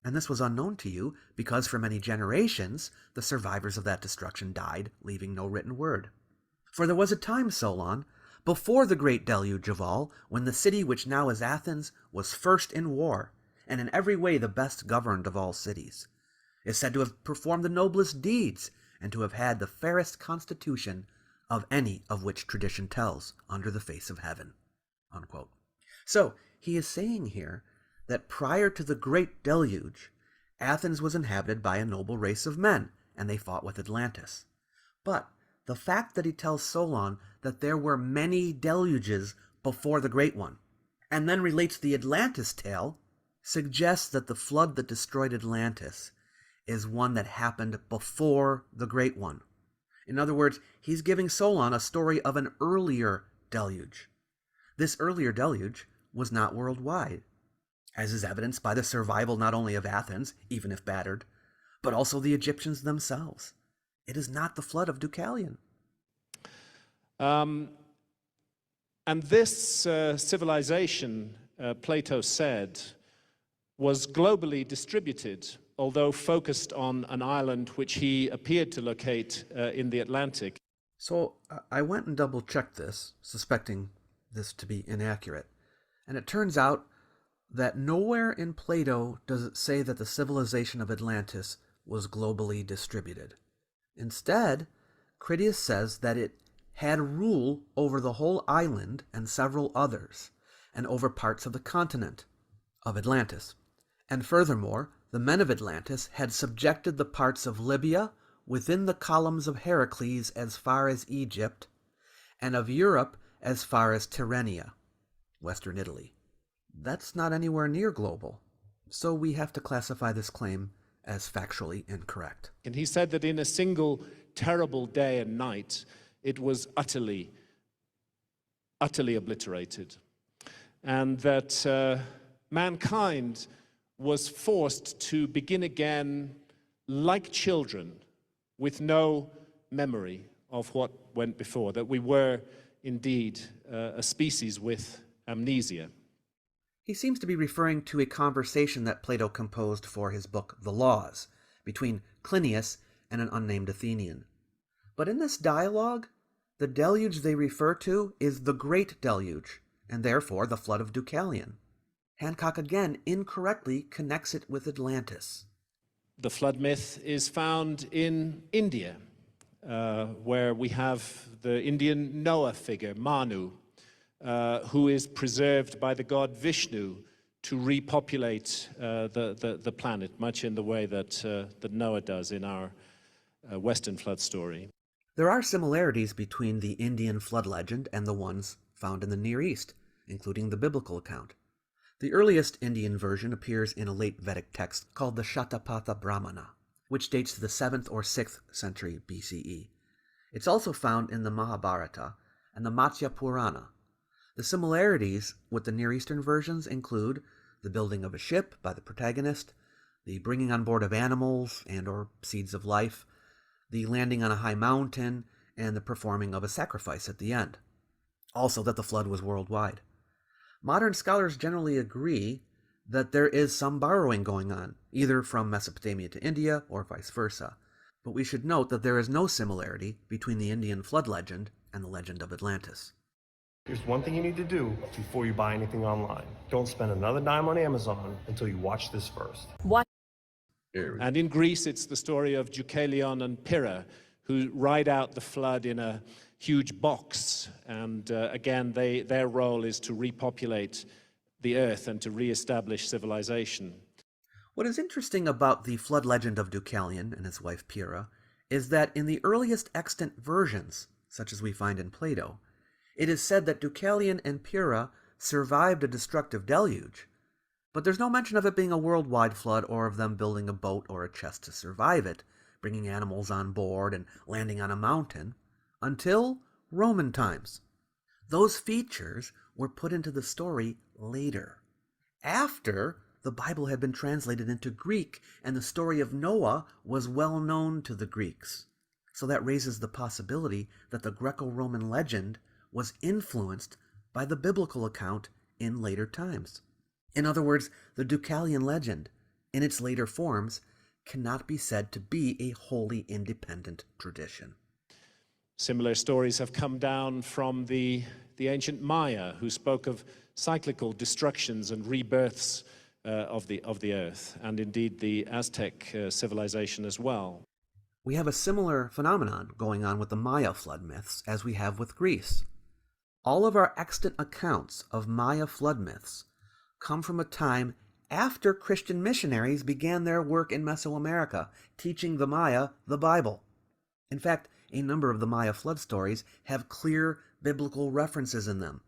And this was unknown to you because for many generations the survivors of that destruction died, leaving no written word. For there was a time, Solon, before the great deluge of all, when the city which now is Athens was first in war, and in every way the best governed of all cities, is said to have performed the noblest deeds, and to have had the fairest constitution of any of which tradition tells under the face of heaven," unquote. So he is saying here that prior to the great deluge, Athens was inhabited by a noble race of men, and they fought with Atlantis. But the fact that he tells Solon that there were many deluges before the great one, and then relates the Atlantis tale, suggests that the flood that destroyed Atlantis is one that happened before the great one. In other words, he's giving Solon a story of an earlier deluge. This earlier deluge was not worldwide, as is evidenced by the survival not only of Athens, even if battered, but also the Egyptians themselves. It is not the flood of Deucalion. And this civilization, Plato said, was globally distributed, although focused on an island which he appeared to locate in the Atlantic. So I went and double-checked this, suspecting this to be inaccurate. And it turns out that nowhere in Plato does it say that the civilization of Atlantis was globally distributed. Instead, Critias says that it had rule over the whole island and several others, and over parts of the continent of Atlantis. And furthermore, the men of Atlantis had subjected the parts of Libya within the columns of Heracles as far as Egypt, and of Europe as far as Tyrrhenia, western Italy. That's not anywhere near global, so we have to classify this claim as factually incorrect. And he said that in a single terrible day and night, it was utterly obliterated. And that mankind was forced to begin again like children with no memory of what went before, that we were indeed a species with amnesia. He seems to be referring to a conversation that Plato composed for his book The Laws between Clinias and an unnamed Athenian. But in this dialogue, the deluge they refer to is the Great Deluge, and therefore the flood of Deucalion. Hancock again incorrectly connects it with Atlantis. The flood myth is found in India, where we have the Indian Noah figure, Manu, who is preserved by the god Vishnu to repopulate the planet, much in the way that Noah does in our Western flood story. There are similarities between the Indian flood legend and the ones found in the Near East, including the biblical account. The earliest Indian version appears in a late Vedic text called the Shatapatha Brahmana, which dates to the 7th or 6th century BCE. It's also found in the Mahabharata and the Matsya Purana. The similarities with the Near Eastern versions include the building of a ship by the protagonist, the bringing on board of animals and or seeds of life, the landing on a high mountain, and the performing of a sacrifice at the end. Also that the flood was worldwide. Modern scholars generally agree that there is some borrowing going on, either from Mesopotamia to India or vice versa. But we should note that there is no similarity between the Indian flood legend and the legend of Atlantis. Here's one thing you need to do before you buy anything online. Don't spend another dime on Amazon until you watch this first. What? And in Greece, it's the story of Deucalion and Pyrrha, who ride out the flood in a huge box. And again, their role is to repopulate the earth and to re-establish civilization. What is interesting about the flood legend of Deucalion and his wife Pyrrha is that in the earliest extant versions, such as we find in Plato, it is said that Deucalion and Pyrrha survived a destructive deluge, but there's no mention of it being a worldwide flood or of them building a boat or a chest to survive it, bringing animals on board and landing on a mountain, until Roman times. Those features were put into the story later, after the Bible had been translated into Greek and the story of Noah was well known to the Greeks. So that raises the possibility that the Greco-Roman legend was influenced by the biblical account in later times. In other words, the Deucalion legend, in its later forms, cannot be said to be a wholly independent tradition. Similar stories have come down from the ancient Maya, who spoke of cyclical destructions and rebirths of the earth, and indeed the Aztec civilization as well. We have a similar phenomenon going on with the Maya flood myths as we have with Greece. All of our extant accounts of Maya flood myths come from a time after Christian missionaries began their work in Mesoamerica, teaching the Maya the Bible. In fact, a number of the Maya flood stories have clear biblical references in them.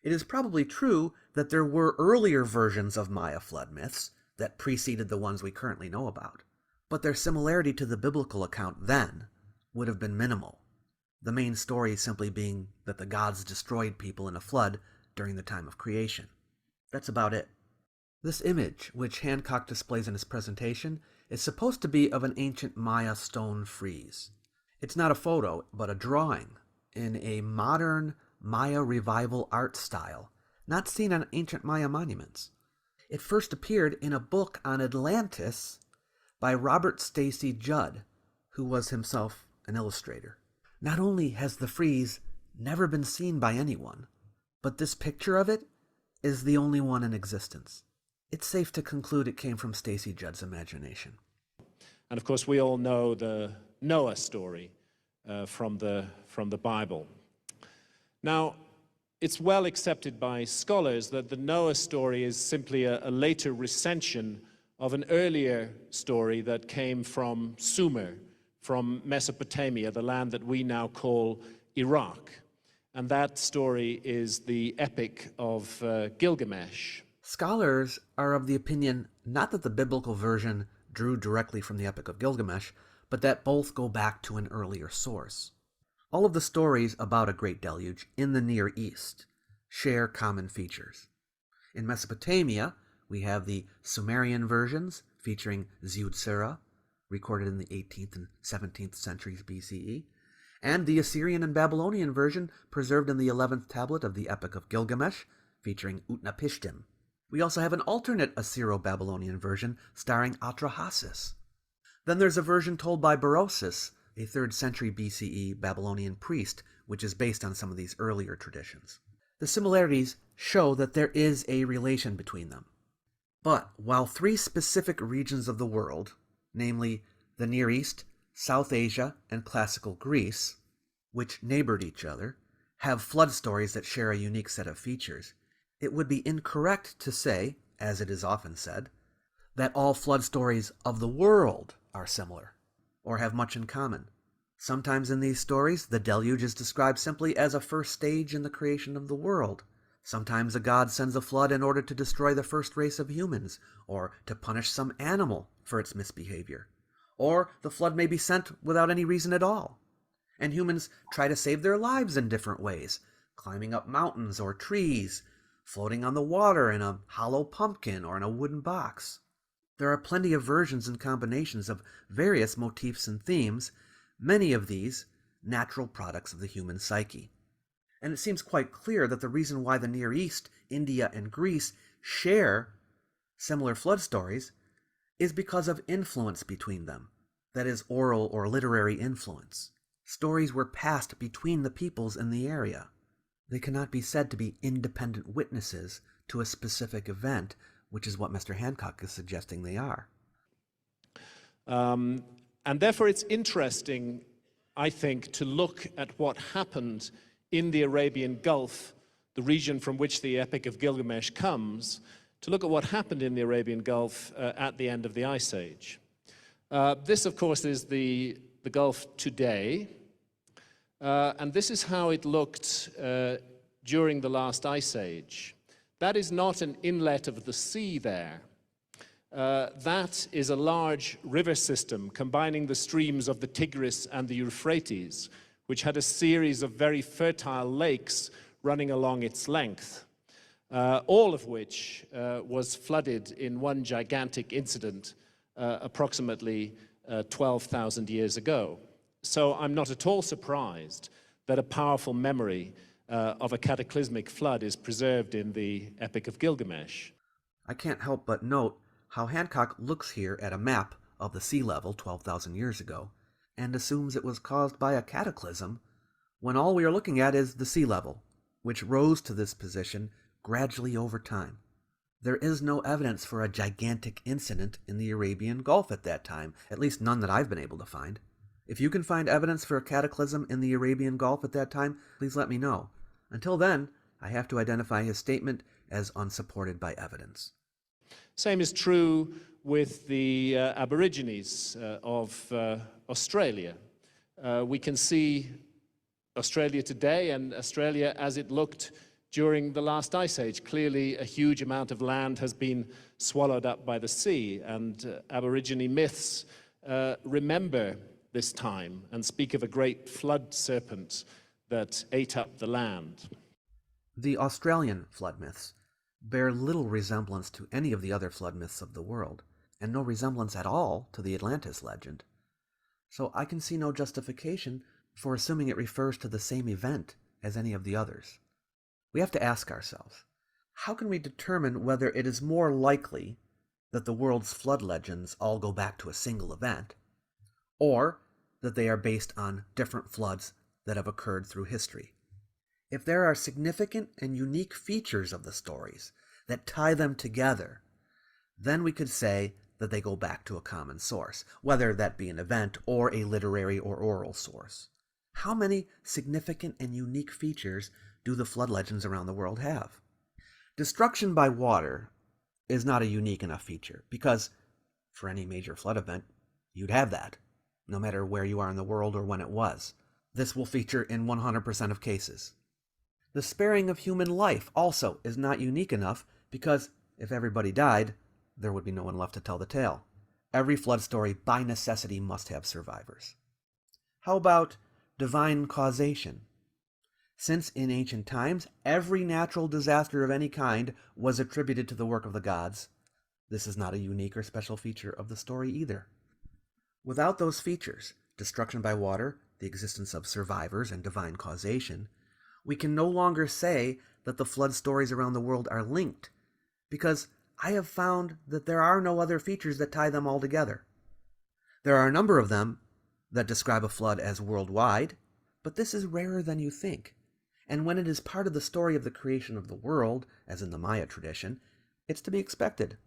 It is probably true that there were earlier versions of Maya flood myths that preceded the ones we currently know about, but their similarity to the biblical account then would have been minimal, the main story simply being that the gods destroyed people in a flood during the time of creation. That's about it. This image, which Hancock displays in his presentation, is supposed to be of an ancient Maya stone frieze. It's not a photo, but a drawing in a modern Maya revival art style, not seen on ancient Maya monuments. It first appeared in a book on Atlantis by Robert Stacy Judd, who was himself an illustrator. Not only has the frieze never been seen by anyone, but this picture of it is the only one in existence. It's safe to conclude it came from Stacy Judd's imagination. And of course, we all know the Noah story from the Bible. Now, it's well accepted by scholars that the Noah story is simply a later recension of an earlier story that came from Sumer, from Mesopotamia, the land that we now call Iraq. And that story is the epic of Gilgamesh. Scholars are of the opinion not that the biblical version drew directly from the Epic of Gilgamesh, but that both go back to an earlier source. All of the stories about a great deluge in the Near East share common features. In Mesopotamia, we have the Sumerian versions featuring Ziud-Sera, recorded in the 18th and 17th centuries BCE, and the Assyrian and Babylonian version preserved in the 11th tablet of the Epic of Gilgamesh, featuring Utnapishtim. We also have an alternate Assyro-Babylonian version starring Atrahasis. Then there's a version told by Berosus, a 3rd century BCE Babylonian priest, which is based on some of these earlier traditions. The similarities show that there is a relation between them. But while 3 specific regions of the world, namely the Near East, South Asia, and Classical Greece, which neighbored each other, have flood stories that share a unique set of features, it would be incorrect to say, as it is often said, that all flood stories of the world are similar, or have much in common. Sometimes in these stories, the deluge is described simply as a first stage in the creation of the world. Sometimes a god sends a flood in order to destroy the first race of humans, or to punish some animal for its misbehavior. Or the flood may be sent without any reason at all. And humans try to save their lives in different ways, climbing up mountains or trees, floating on the water in a hollow pumpkin or in a wooden box. There are plenty of versions and combinations of various motifs and themes, many of these natural products of the human psyche. And it seems quite clear that the reason why the Near East, India, and Greece share similar flood stories is because of influence between them, that is, oral or literary influence. Stories were passed between the peoples in the area. They cannot be said to be independent witnesses to a specific event, which is what Mr. Hancock is suggesting they are. And therefore it's interesting, I think, to look at what happened in the Arabian Gulf, the region from which the Epic of Gilgamesh comes, to look at what happened in the Arabian Gulf at the end of the Ice Age. This, of course, is the Gulf today, and this is how it looked during the last Ice Age. That is not an inlet of the sea there. That is a large river system combining the streams of the Tigris and the Euphrates, which had a series of very fertile lakes running along its length, all of which was flooded in one gigantic incident approximately 12,000 years ago. So I'm not at all surprised that a powerful memory of a cataclysmic flood is preserved in the Epic of Gilgamesh. I can't help but note how Hancock looks here at a map of the sea level 12,000 years ago and assumes it was caused by a cataclysm, when all we are looking at is the sea level, which rose to this position gradually over time. There is no evidence for a gigantic incident in the Arabian Gulf at that time, at least none that I've been able to find. If you can find evidence for a cataclysm in the Arabian Gulf at that time, please let me know. Until then, I have to identify his statement as unsupported by evidence. Same is true with the Aborigines of Australia. We can see Australia today and Australia as it looked during the last Ice Age. Clearly, a huge amount of land has been swallowed up by the sea, and Aborigine myths remember this time and speak of a great flood serpent that ate up the land. The Australian flood myths bear little resemblance to any of the other flood myths of the world, and no resemblance at all to the Atlantis legend. So I can see no justification for assuming it refers to the same event as any of the others. We have to ask ourselves, how can we determine whether it is more likely that the world's flood legends all go back to a single event, or that they are based on different floods that have occurred through history? If there are significant and unique features of the stories that tie them together, then we could say that they go back to a common source, whether that be an event or a literary or oral source. How many significant and unique features do the flood legends around the world have? Destruction by water is not a unique enough feature, because for any major flood event, you'd have that, no matter where you are in the world or when it was. This will feature in 100% of cases. The sparing of human life also is not unique enough, because if everybody died, there would be no one left to tell the tale. Every flood story by necessity must have survivors. How about divine causation. Since in ancient times, every natural disaster of any kind was attributed to the work of the gods, this is not a unique or special feature of the story either. Without those features, destruction by water, the existence of survivors, and divine causation, we can no longer say that the flood stories around the world are linked, because I have found that there are no other features that tie them all together. There are a number of them that describe a flood as worldwide, but this is rarer than you think. And when it is part of the story of the creation of the world, as in the Maya tradition, it's to be expected.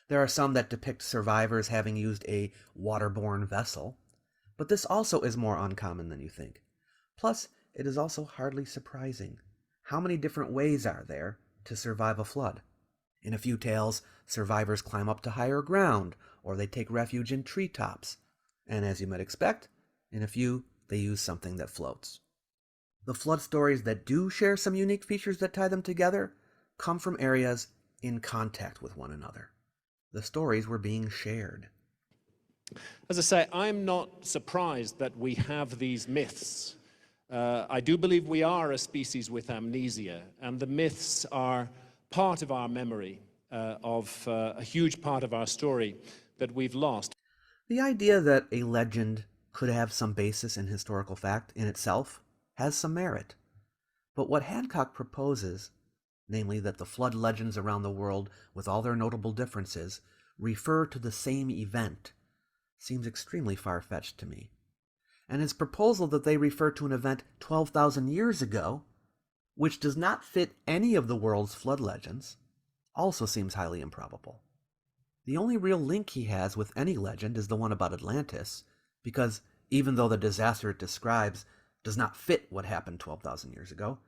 There are some that depict survivors having used a waterborne vessel, but this also is more uncommon than you think. Plus, it is also hardly surprising. How many different ways are there to survive a flood? In a few tales, survivors climb up to higher ground, or they take refuge in treetops. And as you might expect, in a few, they use something that floats. The flood stories that do share some unique features that tie them together come from areas in contact with one another. The stories were being shared. As I say, I'm not surprised that we have these myths. I do believe we are a species with amnesia, and the myths are part of our memory, of a huge part of our story that we've lost. The idea that a legend could have some basis in historical fact in itself has some merit. But what Hancock proposes, namely that the flood legends around the world, with all their notable differences, refer to the same event, seems extremely far-fetched to me. And his proposal that they refer to an event 12,000 years ago, which does not fit any of the world's flood legends, also seems highly improbable. The only real link he has with any legend is the one about Atlantis, because even though the disaster it describes does not fit what happened 12,000 years ago,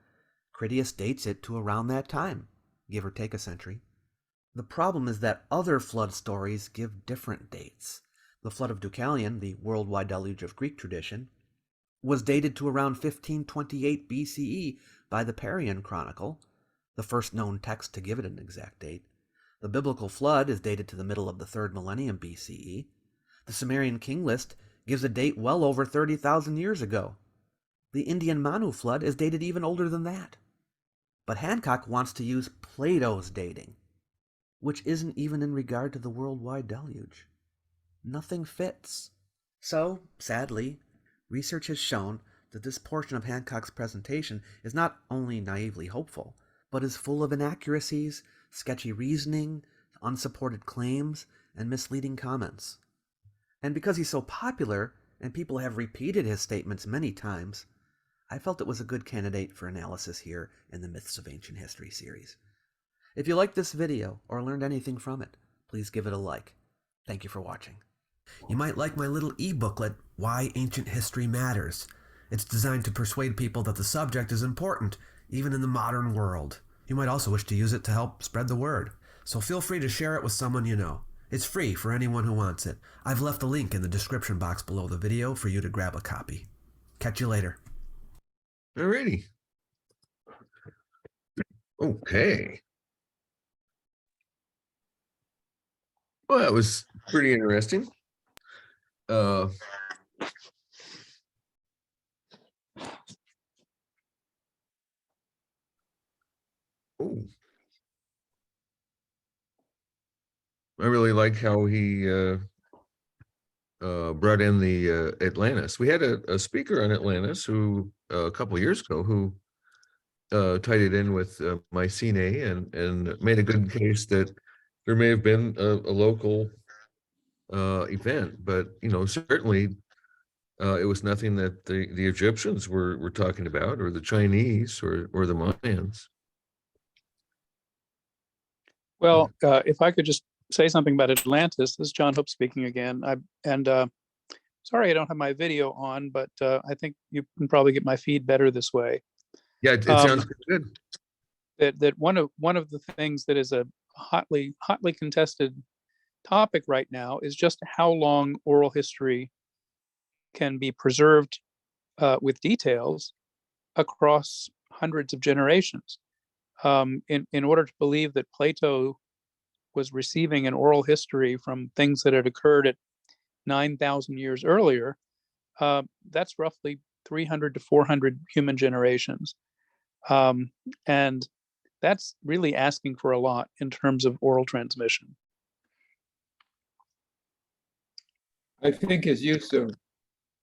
Critias dates it to around that time, give or take a century. The problem is that other flood stories give different dates. The flood of Deucalion, the worldwide deluge of Greek tradition, was dated to around 1528 BCE by the Parian Chronicle, the first known text to give it an exact date. The biblical flood is dated to the middle of the 3rd millennium BCE. The Sumerian king list gives a date well over 30,000 years ago. The Indian Manu flood is dated even older than that. But Hancock wants to use Plato's dating, which isn't even in regard to the worldwide deluge. Nothing fits. So, sadly, research has shown that this portion of Hancock's presentation is not only naively hopeful, but is full of inaccuracies, sketchy reasoning, unsupported claims, and misleading comments. And because he's so popular, and people have repeated his statements many times, I felt it was a good candidate for analysis here in the Myths of Ancient History series. If you liked this video or learned anything from it, please give it a like. Thank you for watching. You might like my little e-booklet, Why Ancient History Matters. It's designed to persuade people that the subject is important, even in the modern world. You might also wish to use it to help spread the word, so feel free to share it with someone you know. It's free for anyone who wants it. I've left a link in the description box below the video for you to grab a copy. Catch you later. Alrighty. Okay. Well, that was pretty interesting. Oh, I really like how he brought in the Atlantis. We had a speaker on Atlantis who a couple of years ago who tied it in with Mycenae and made a good case that there may have been a local event, but certainly it was nothing that the Egyptians were talking about, or the Chinese, or the Mayans. Well, if I could just say something about Atlantis, this is John Hope speaking again. Sorry I don't have my video on, but I think you can probably get my feed better this way. Yeah, it sounds good. That one of the things that is a hotly contested topic right now is just how long oral history can be preserved with details across hundreds of generations. In order to believe that Plato was receiving an oral history from things that had occurred at 9,000 years earlier, that's roughly 300 to 400 human generations. And that's really asking for a lot in terms of oral transmission. I think his use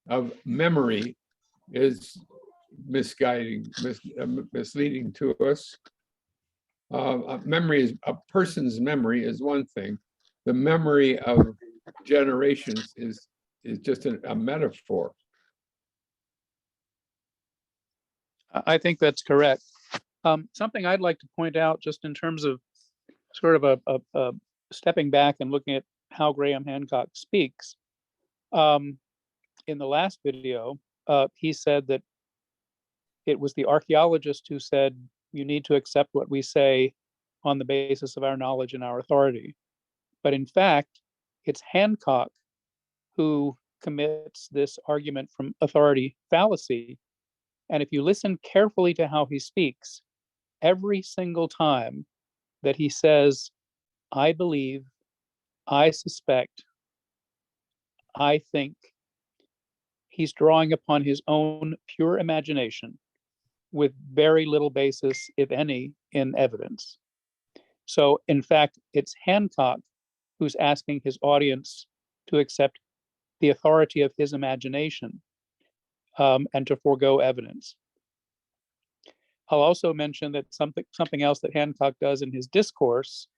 of memory is misleading to us. A person's memory is one thing. The memory of generations is just a metaphor. I think that's correct. Something I'd like to point out, just in terms of sort of a stepping back and looking at how Graham Hancock speaks. In the last video, he said that it was the archaeologist who said, you need to accept what we say on the basis of our knowledge and our authority. But in fact, it's Hancock who commits this argument from authority fallacy. And if you listen carefully to how he speaks, every single time that he says, I believe, I suspect, I think, he's drawing upon his own pure imagination with very little basis, if any, in evidence. So in fact, it's Hancock who's asking his audience to accept the authority of his imagination and to forego evidence. I'll also mention that something else that Hancock does in his discourse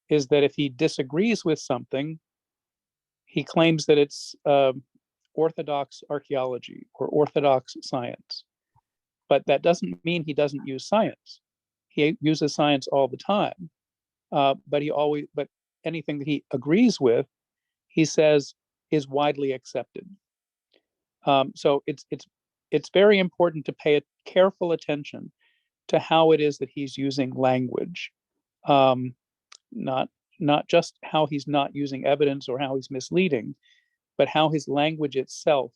is that if he disagrees with something, he claims that it's orthodox archaeology or orthodox science. But that doesn't mean he doesn't use science. He uses science all the time. But anything that he agrees with, he says is widely accepted. So it's very important to pay careful attention to how it is that he's using language, not just how he's not using evidence or how he's misleading, but how his language itself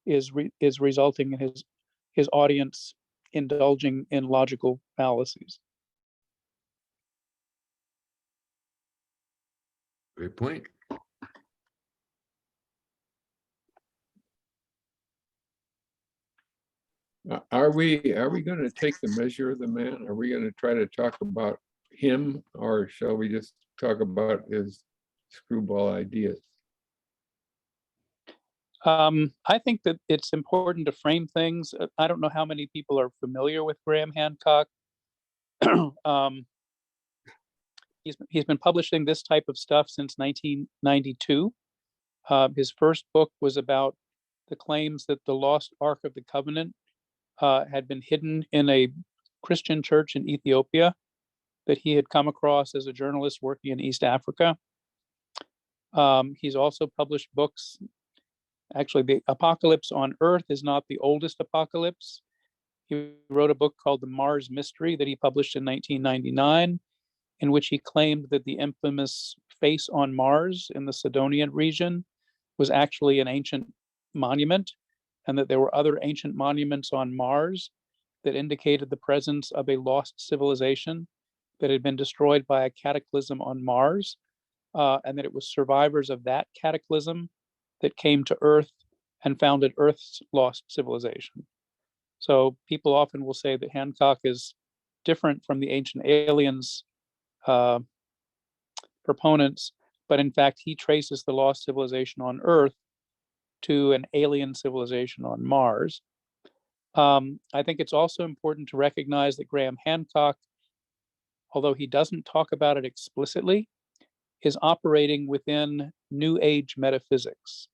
is resulting in his audience indulging in logical fallacies. Great point. Are we going to take the measure of the man? Are we going to try to talk about him, or shall we just talk about his screwball ideas? I think that it's important to frame things. I don't know how many people are familiar with Graham Hancock. He's been publishing this type of stuff since 1992. His first book was about the claims that the lost Ark of the Covenant had been hidden in a Christian church in Ethiopia that he had come across as a journalist working in East Africa. He's also published books. Actually, the Apocalypse on Earth is not the oldest apocalypse. He wrote a book called The Mars Mystery that he published in 1999, in which he claimed that the infamous face on Mars in the Sidonian region was actually an ancient monument, and that there were other ancient monuments on Mars that indicated the presence of a lost civilization that had been destroyed by a cataclysm on Mars, and that it was survivors of that cataclysm that came to Earth and founded Earth's lost civilization. So people often will say that Hancock is different from the ancient aliens proponents, but in fact, he traces the lost civilization on Earth to an alien civilization on Mars. I think it's also important to recognize that Graham Hancock, although he doesn't talk about it explicitly, is operating within New Age metaphysics,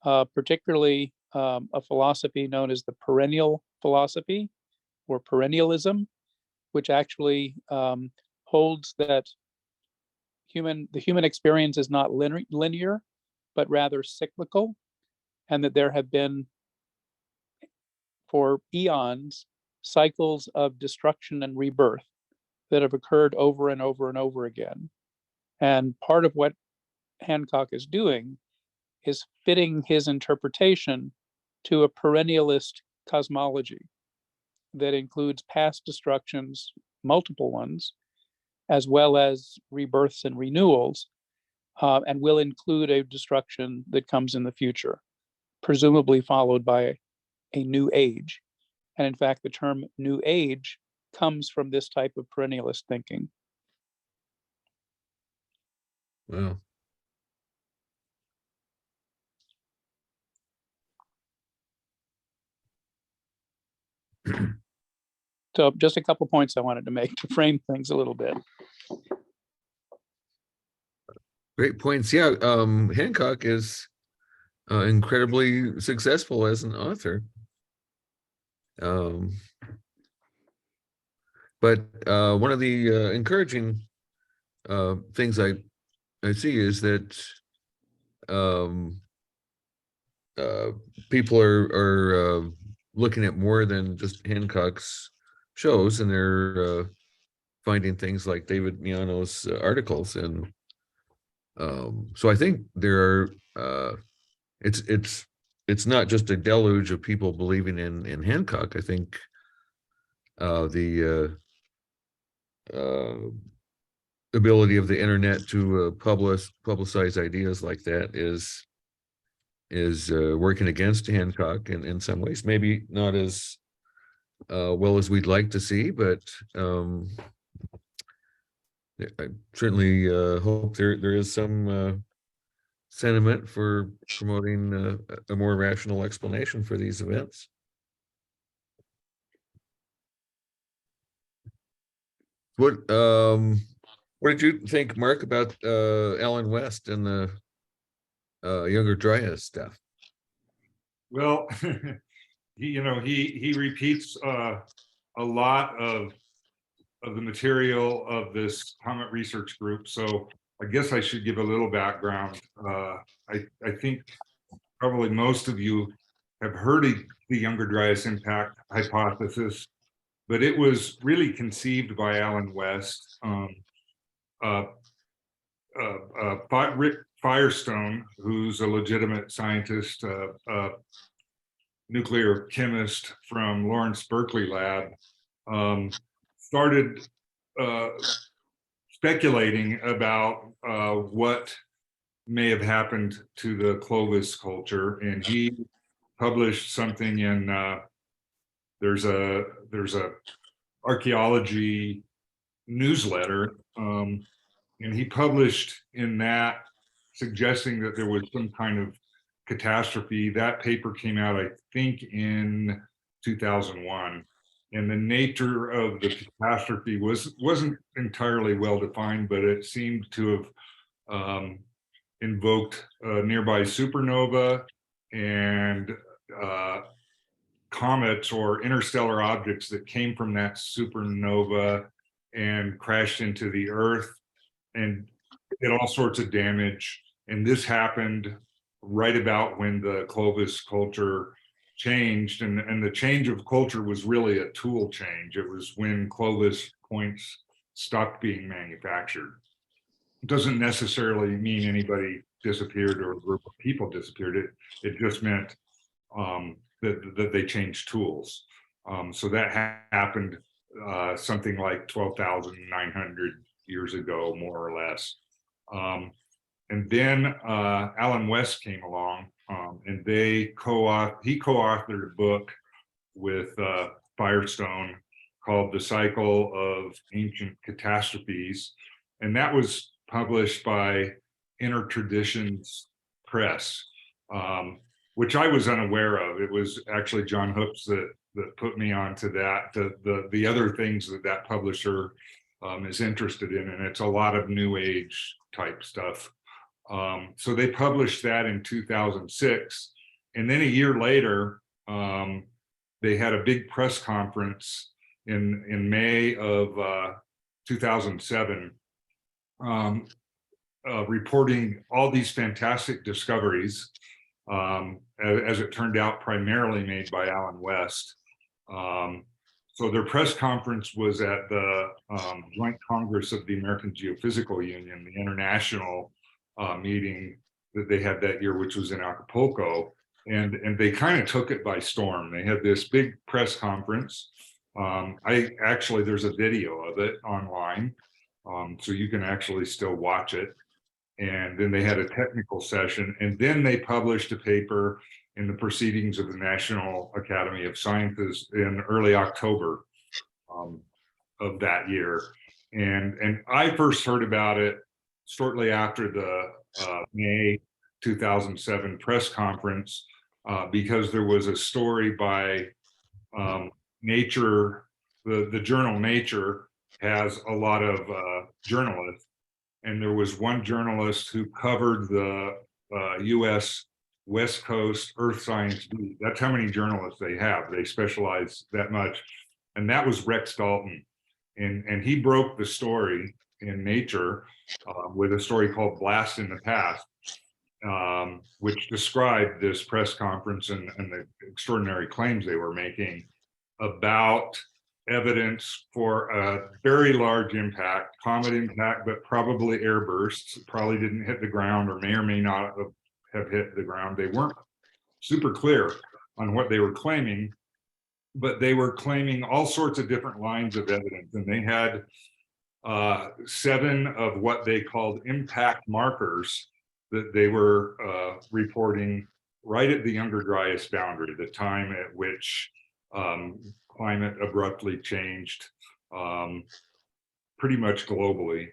particularly a philosophy known as the perennial philosophy or perennialism, which actually holds that the human experience is not linear, but rather cyclical, and that there have been, for eons, cycles of destruction and rebirth that have occurred over and over and over again. And part of what Hancock is doing is fitting his interpretation to a perennialist cosmology that includes past destructions, multiple ones, as well as rebirths and renewals, and will include a destruction that comes in the future, presumably followed by a new age. And in fact, the term new age comes from this type of perennialist thinking. Wow. So just a couple points I wanted to make to frame things a little bit. Great points. Yeah, Hancock is incredibly successful as an author. But one of the encouraging things I see is that people are looking at more than just Hancock's shows, and they're finding things like David Miano's articles, and so I think there are it's not just a deluge of people believing in Hancock. I think the ability of the internet to publicize ideas like that is working against Hancock in some ways. Maybe not as well as we'd like to see, but I certainly hope there is some sentiment for promoting a more rational explanation for these events. What did you think, Mark, about Alan West and the Younger Dryas stuff? Well, he repeats a lot of the material of this Comet Research Group. So I guess I should give a little background. I think probably most of you have heard of the Younger Dryas impact hypothesis, but it was really conceived by Alan West. Rick Firestone, who's a legitimate scientist, nuclear chemist from Lawrence Berkeley Lab, started speculating about what may have happened to the Clovis culture, and he published something in there's a archaeology newsletter, and he published in that suggesting that there was some kind of catastrophe. That paper came out, I think, in 2001. And the nature of the catastrophe wasn't entirely well defined, but it seemed to have invoked a nearby supernova and comets or interstellar objects that came from that supernova and crashed into the Earth and did all sorts of damage. And this happened right about when the Clovis culture changed, and the change of culture was really a tool change. It was when Clovis points stopped being manufactured. It doesn't necessarily mean anybody disappeared or a group of people disappeared. It just meant that they changed tools. So that happened something like 12,900 years ago, more or less. And then Alan West came along, and he co-authored a book with Firestone called The Cycle of Ancient Catastrophes. And that was published by Intertraditions Press, which I was unaware of. It was actually John Hoops that put me onto that. The other things that publisher is interested in, and it's a lot of new age type stuff. So they published that in 2006, and then a year later, they had a big press conference in May of 2007, reporting all these fantastic discoveries, as it turned out, primarily made by Alan West. So their press conference was at the Joint Congress of the American Geophysical Union, the international meeting that they had that year, which was in Acapulco, and they kind of took it by storm. They had this big press conference. There's a video of it online, so you can actually still watch it. And then they had a technical session, and then they published a paper, in the proceedings of the National Academy of Sciences in early October of that year. And I first heard about it shortly after the May 2007 press conference, because there was a story by Nature, the journal Nature has a lot of journalists, and there was one journalist who covered the US West Coast Earth Science Beat. That's how many journalists they have. They specialize that much. And that was Rex Dalton. And he broke the story in Nature with a story called Blast in the Past, which described this press conference and the extraordinary claims they were making about evidence for a very large impact, comet impact, but probably airbursts. It probably didn't hit the ground, or may not have hit the ground. They weren't super clear on what they were claiming, but they were claiming all sorts of different lines of evidence. And they had 7 of what they called impact markers that they were reporting right at the Younger Dryas boundary, the time at which climate abruptly changed pretty much globally.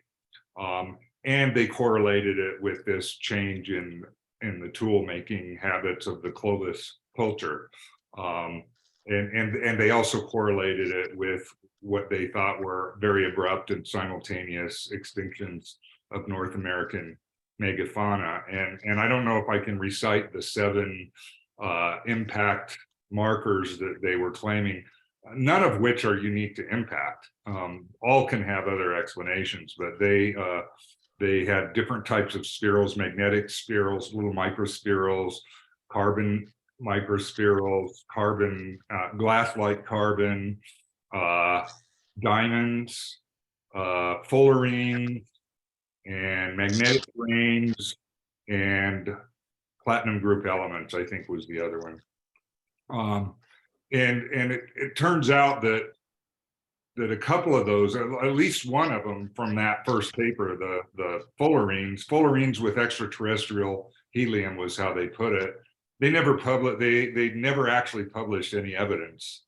And they correlated it with this change in the tool making habits of the Clovis culture. And they also correlated it with what they thought were very abrupt and simultaneous extinctions of North American megafauna. And I don't know if I can recite the 7 impact markers that they were claiming, none of which are unique to impact. All can have other explanations, but they had different types of spirals, magnetic spirals, little microspirals, carbon microspirals, carbon, glass-like carbon, diamonds, fullerene, and magnetic rings, and platinum group elements, I think was the other one. And it turns out that a couple of those, at least one of them from that first paper, the fullerenes with extraterrestrial helium was how they put it. They never they never actually published any evidence.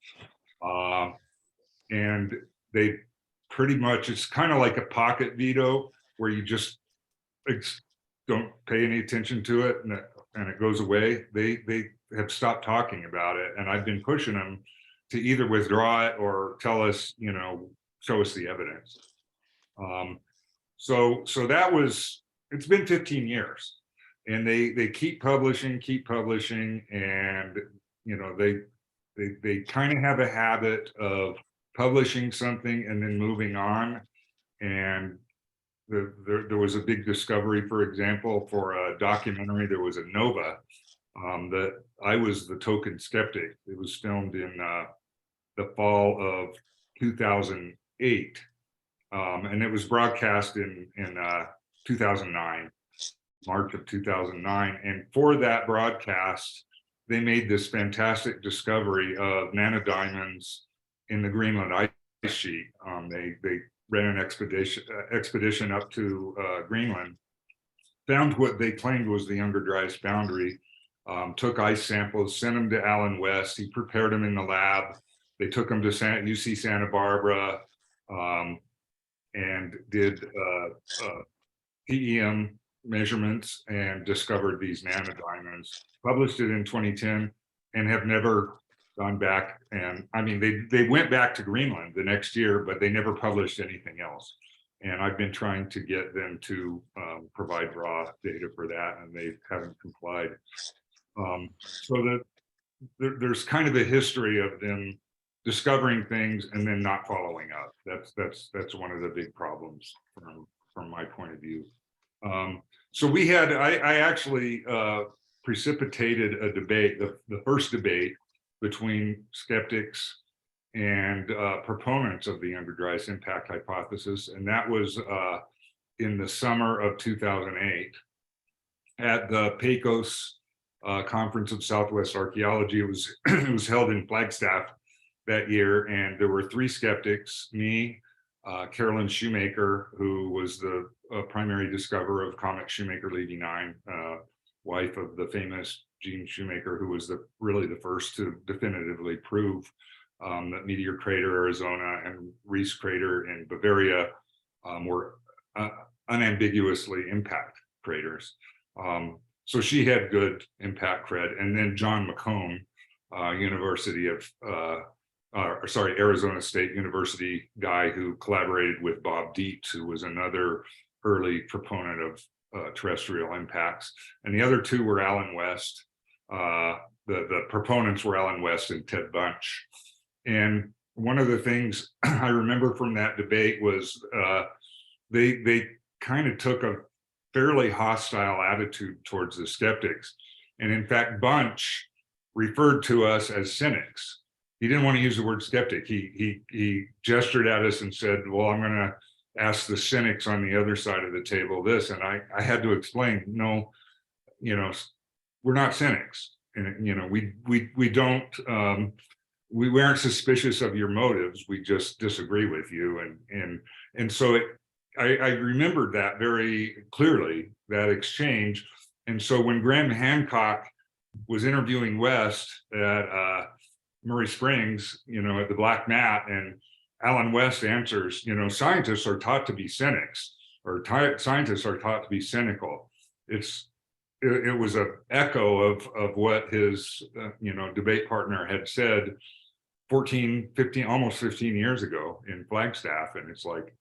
And they pretty much, it's kind of like a pocket veto where you just don't pay any attention to it and it goes away. They have stopped talking about it, and I've been pushing them to either withdraw it or tell us, show us the evidence. So that was, it's been 15 years, and they keep publishing, and they kind of have a habit of publishing something and then moving on. And there was a big discovery, for example, for a documentary. There was a Nova that I was the token skeptic. It was filmed in the fall of 2008, and it was broadcast in 2009, March of 2009. And for that broadcast, they made this fantastic discovery of nanodiamonds in the Greenland ice sheet. They ran an expedition up to Greenland, found what they claimed was the Younger Dryas boundary, took ice samples, sent them to Alan West. He prepared them in the lab. They took them to UC Santa Barbara and did PEM measurements and discovered these nanodiamonds, published it in 2010, and have never gone back. And I mean, they went back to Greenland the next year, but they never published anything else. And I've been trying to get them to provide raw data for that, and they haven't complied. So there's kind of a history of them discovering things and then not following up. That's one of the big problems from my point of view. So I actually precipitated a debate, the first debate between skeptics and proponents of the Younger Dryas impact hypothesis, and that was in the summer of 2008 at the Pecos Conference of Southwest Archaeology. It was held in Flagstaff that year, and there were 3 skeptics: me, Carolyn Shoemaker, who was the primary discoverer of Comet Shoemaker-Levy 9, wife of the famous Gene Shoemaker, who was really the first to definitively prove that Meteor Crater, Arizona, and Reese Crater in Bavaria were unambiguously impact craters. So she had good impact cred. And then John McCone, Arizona State University guy who collaborated with Bob Dietz, who was another early proponent of terrestrial impacts. And the other two were Alan West. The proponents were Alan West and Ted Bunch. And one of the things I remember from that debate was they kind of took a fairly hostile attitude towards the skeptics. And in fact, Bunch referred to us as cynics. He didn't want to use the word skeptic. He gestured at us and said, well, I'm going to ask the cynics on the other side of the table this. And I had to explain, no, we're not cynics. And, we don't, we aren't suspicious of your motives. We just disagree with you. And so I remembered that very clearly, that exchange. And so when Graham Hancock was interviewing West at Murray Springs, at the Black Mat, and Alan West answers, scientists are taught to be cynics, or scientists are taught to be cynical. It was an echo of what his debate partner had said 14, 15, almost 15 years ago in Flagstaff. And it's like,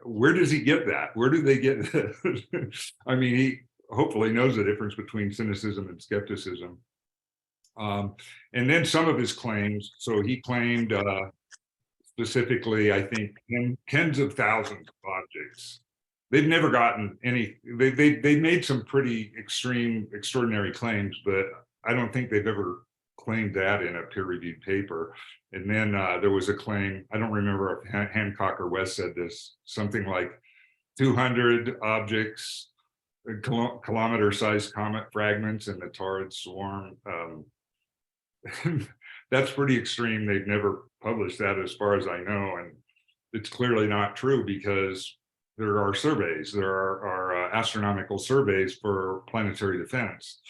where does he get that? Where do they get this? I mean, he hopefully knows the difference between cynicism and skepticism. And then some of his claims. So he claimed specifically, I think, tens of thousands of objects. They've never gotten any, they made some pretty extraordinary claims, but I don't think they've ever claimed that in a peer-reviewed paper. And then there was a claim, I don't remember if Hancock or West said this, something like 200 objects, kilometer-sized comet fragments in the Taurid swarm. That's pretty extreme. They've never published that as far as I know. And it's clearly not true, because there are surveys, there are astronomical surveys for planetary defense.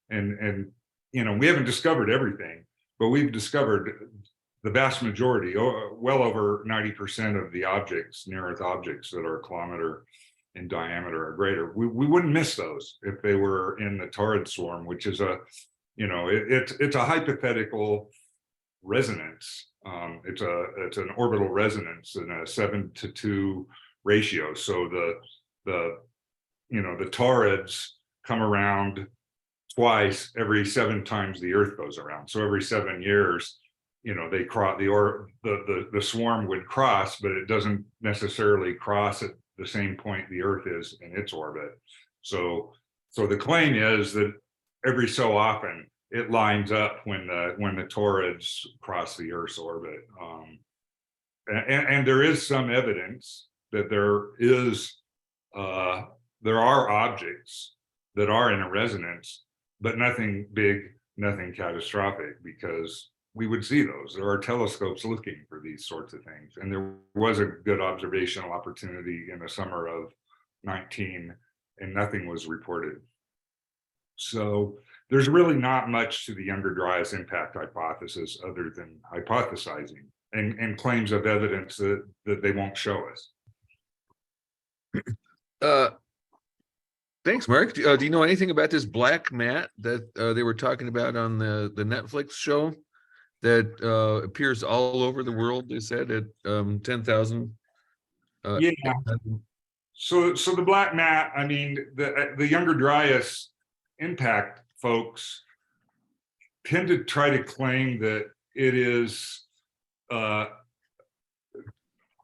And we haven't discovered everything, but we've discovered the vast majority, well over 90% of the objects, near-Earth objects that are a kilometer in diameter or greater. We wouldn't miss those if they were in the Taurid swarm, which is it's a hypothetical resonance. It's an orbital resonance in a 7:2 ratio. So the Taurids come around twice every 7 times the Earth goes around. So every 7 years, they cross the swarm would cross, but it doesn't necessarily cross at the same point the Earth is in its orbit. So the claim is that every so often it lines up when the Taurids cross the Earth's orbit. And there is some evidence that there are objects that are in a resonance, but nothing big, nothing catastrophic, because we would see those. There are telescopes looking for these sorts of things. And there was a good observational opportunity in the summer of 19, and nothing was reported. So there's really not much to the Younger Dryas impact hypothesis other than hypothesizing and claims of evidence that they won't show us. Thanks, Mark. Do you know anything about this black mat that they were talking about on the Netflix show that appears all over the world? They said at 10,000. Yeah. So the black mat. I mean, the Younger Dryas impact folks tend to try to claim that it is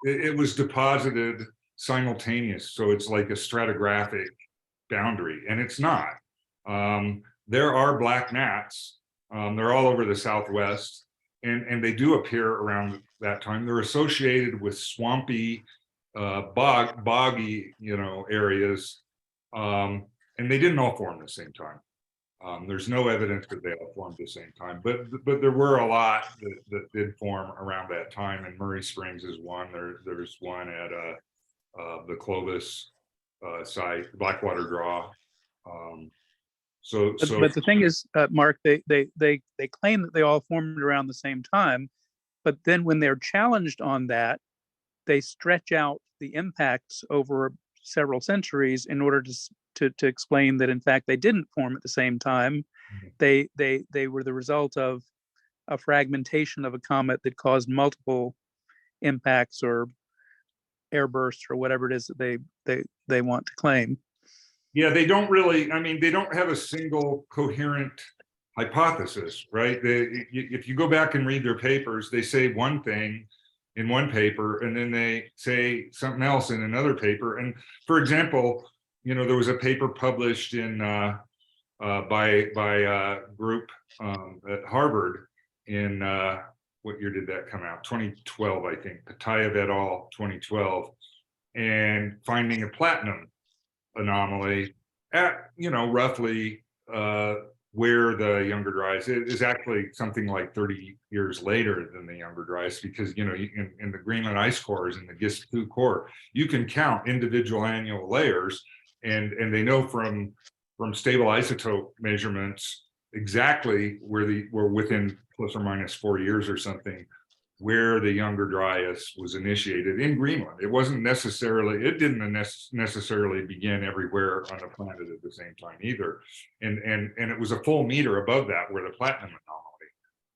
it was deposited simultaneous, so it's like a stratigraphic boundary, and it's not. There are black mats. They're all over the Southwest, and they do appear around that time. They're associated with swampy, boggy, areas, and they didn't all form at the same time. There's no evidence that they all formed at the same time, but there were a lot that did form around that time, and Murray Springs is one. There's one at the Clovis site, Blackwater Draw. But the thing is, Mark, they claim that they all formed around the same time, but then when they're challenged on that, they stretch out the impacts over several centuries in order to explain that in fact they didn't form at the same time. They were the result of a fragmentation of a comet that caused multiple impacts or airbursts or whatever it is that they want to claim. Yeah, they don't really, I mean, they don't have a single coherent hypothesis, right? If you go back and read their papers, they say one thing in one paper, and then they say something else in another paper. And for example, there was a paper published in by a group at Harvard in what year did that come out? 2012, I think. Patayev et al. 2012, and finding a platinum anomaly at roughly where the Younger Dryas is actually something like 30 years later than the Younger Dryas, because in the Greenland ice cores, in the GIST-2 core, you can count individual annual layers, and they know from stable isotope measurements exactly where within plus or minus 4 years or something, where the Younger Dryas was initiated in Greenland. It didn't necessarily begin everywhere on the planet at the same time either. And it was a full meter above that where the platinum anomaly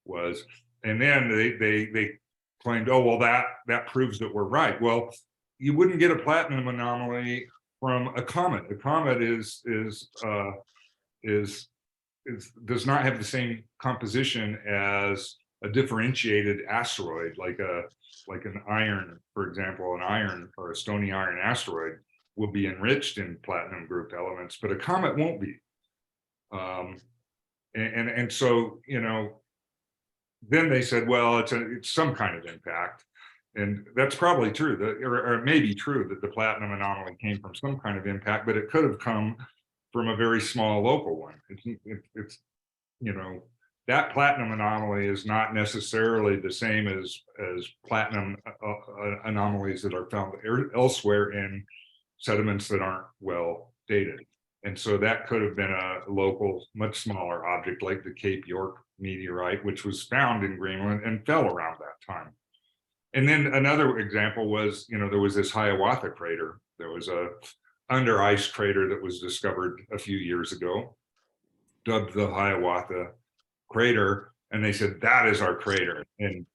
was. And then they claimed, oh, well, that proves that we're right. Well, you wouldn't get a platinum anomaly from a comet. A comet does not have the same composition as a differentiated asteroid, like an iron, for example. An iron or a stony iron asteroid will be enriched in platinum group elements, but a comet won't be. And so then they said, well, it's some kind of impact, and that's probably true. Or it may be true that the platinum anomaly came from some kind of impact, but it could have come from a very small local one. It's that platinum anomaly is not necessarily the same as platinum anomalies that are found elsewhere in sediments that aren't well dated. And so that could have been a local, much smaller object like the Cape York meteorite, which was found in Greenland and fell around that time. And then another example was, there was this Hiawatha crater. There was a under ice crater that was discovered a few years ago, dubbed the Hiawatha crater, and they said that is our crater, and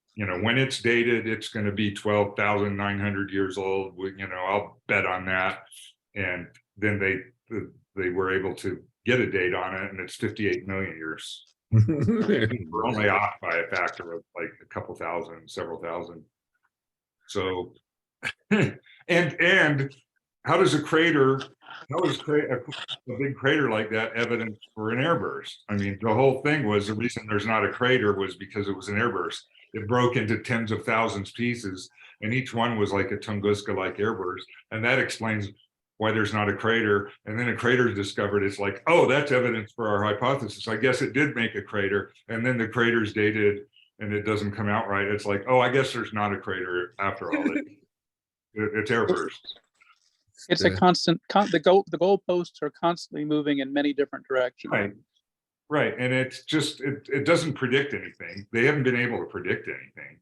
when it's dated, it's going to be 12,900 years old. I'll bet on that. And then they were able to get a date on it, and it's 58 million years. We're only off by a factor of like a couple thousand, several thousand. So and how does a big crater like that evidence for an airburst? I mean, the whole thing was, the reason there's not a crater was because it was an airburst. It broke into tens of thousands pieces, and each one was like a Tunguska-like airburst. And that explains why there's not a crater. And then a crater is discovered. It's like, oh, that's evidence for our hypothesis. I guess it did make a crater. And then the crater's dated and it doesn't come out right. It's like, oh, I guess there's not a crater after all. It's airburst. It's a constant, the goalposts are constantly moving in many different directions. Right. And it's just, it doesn't predict anything. They haven't been able to predict anything.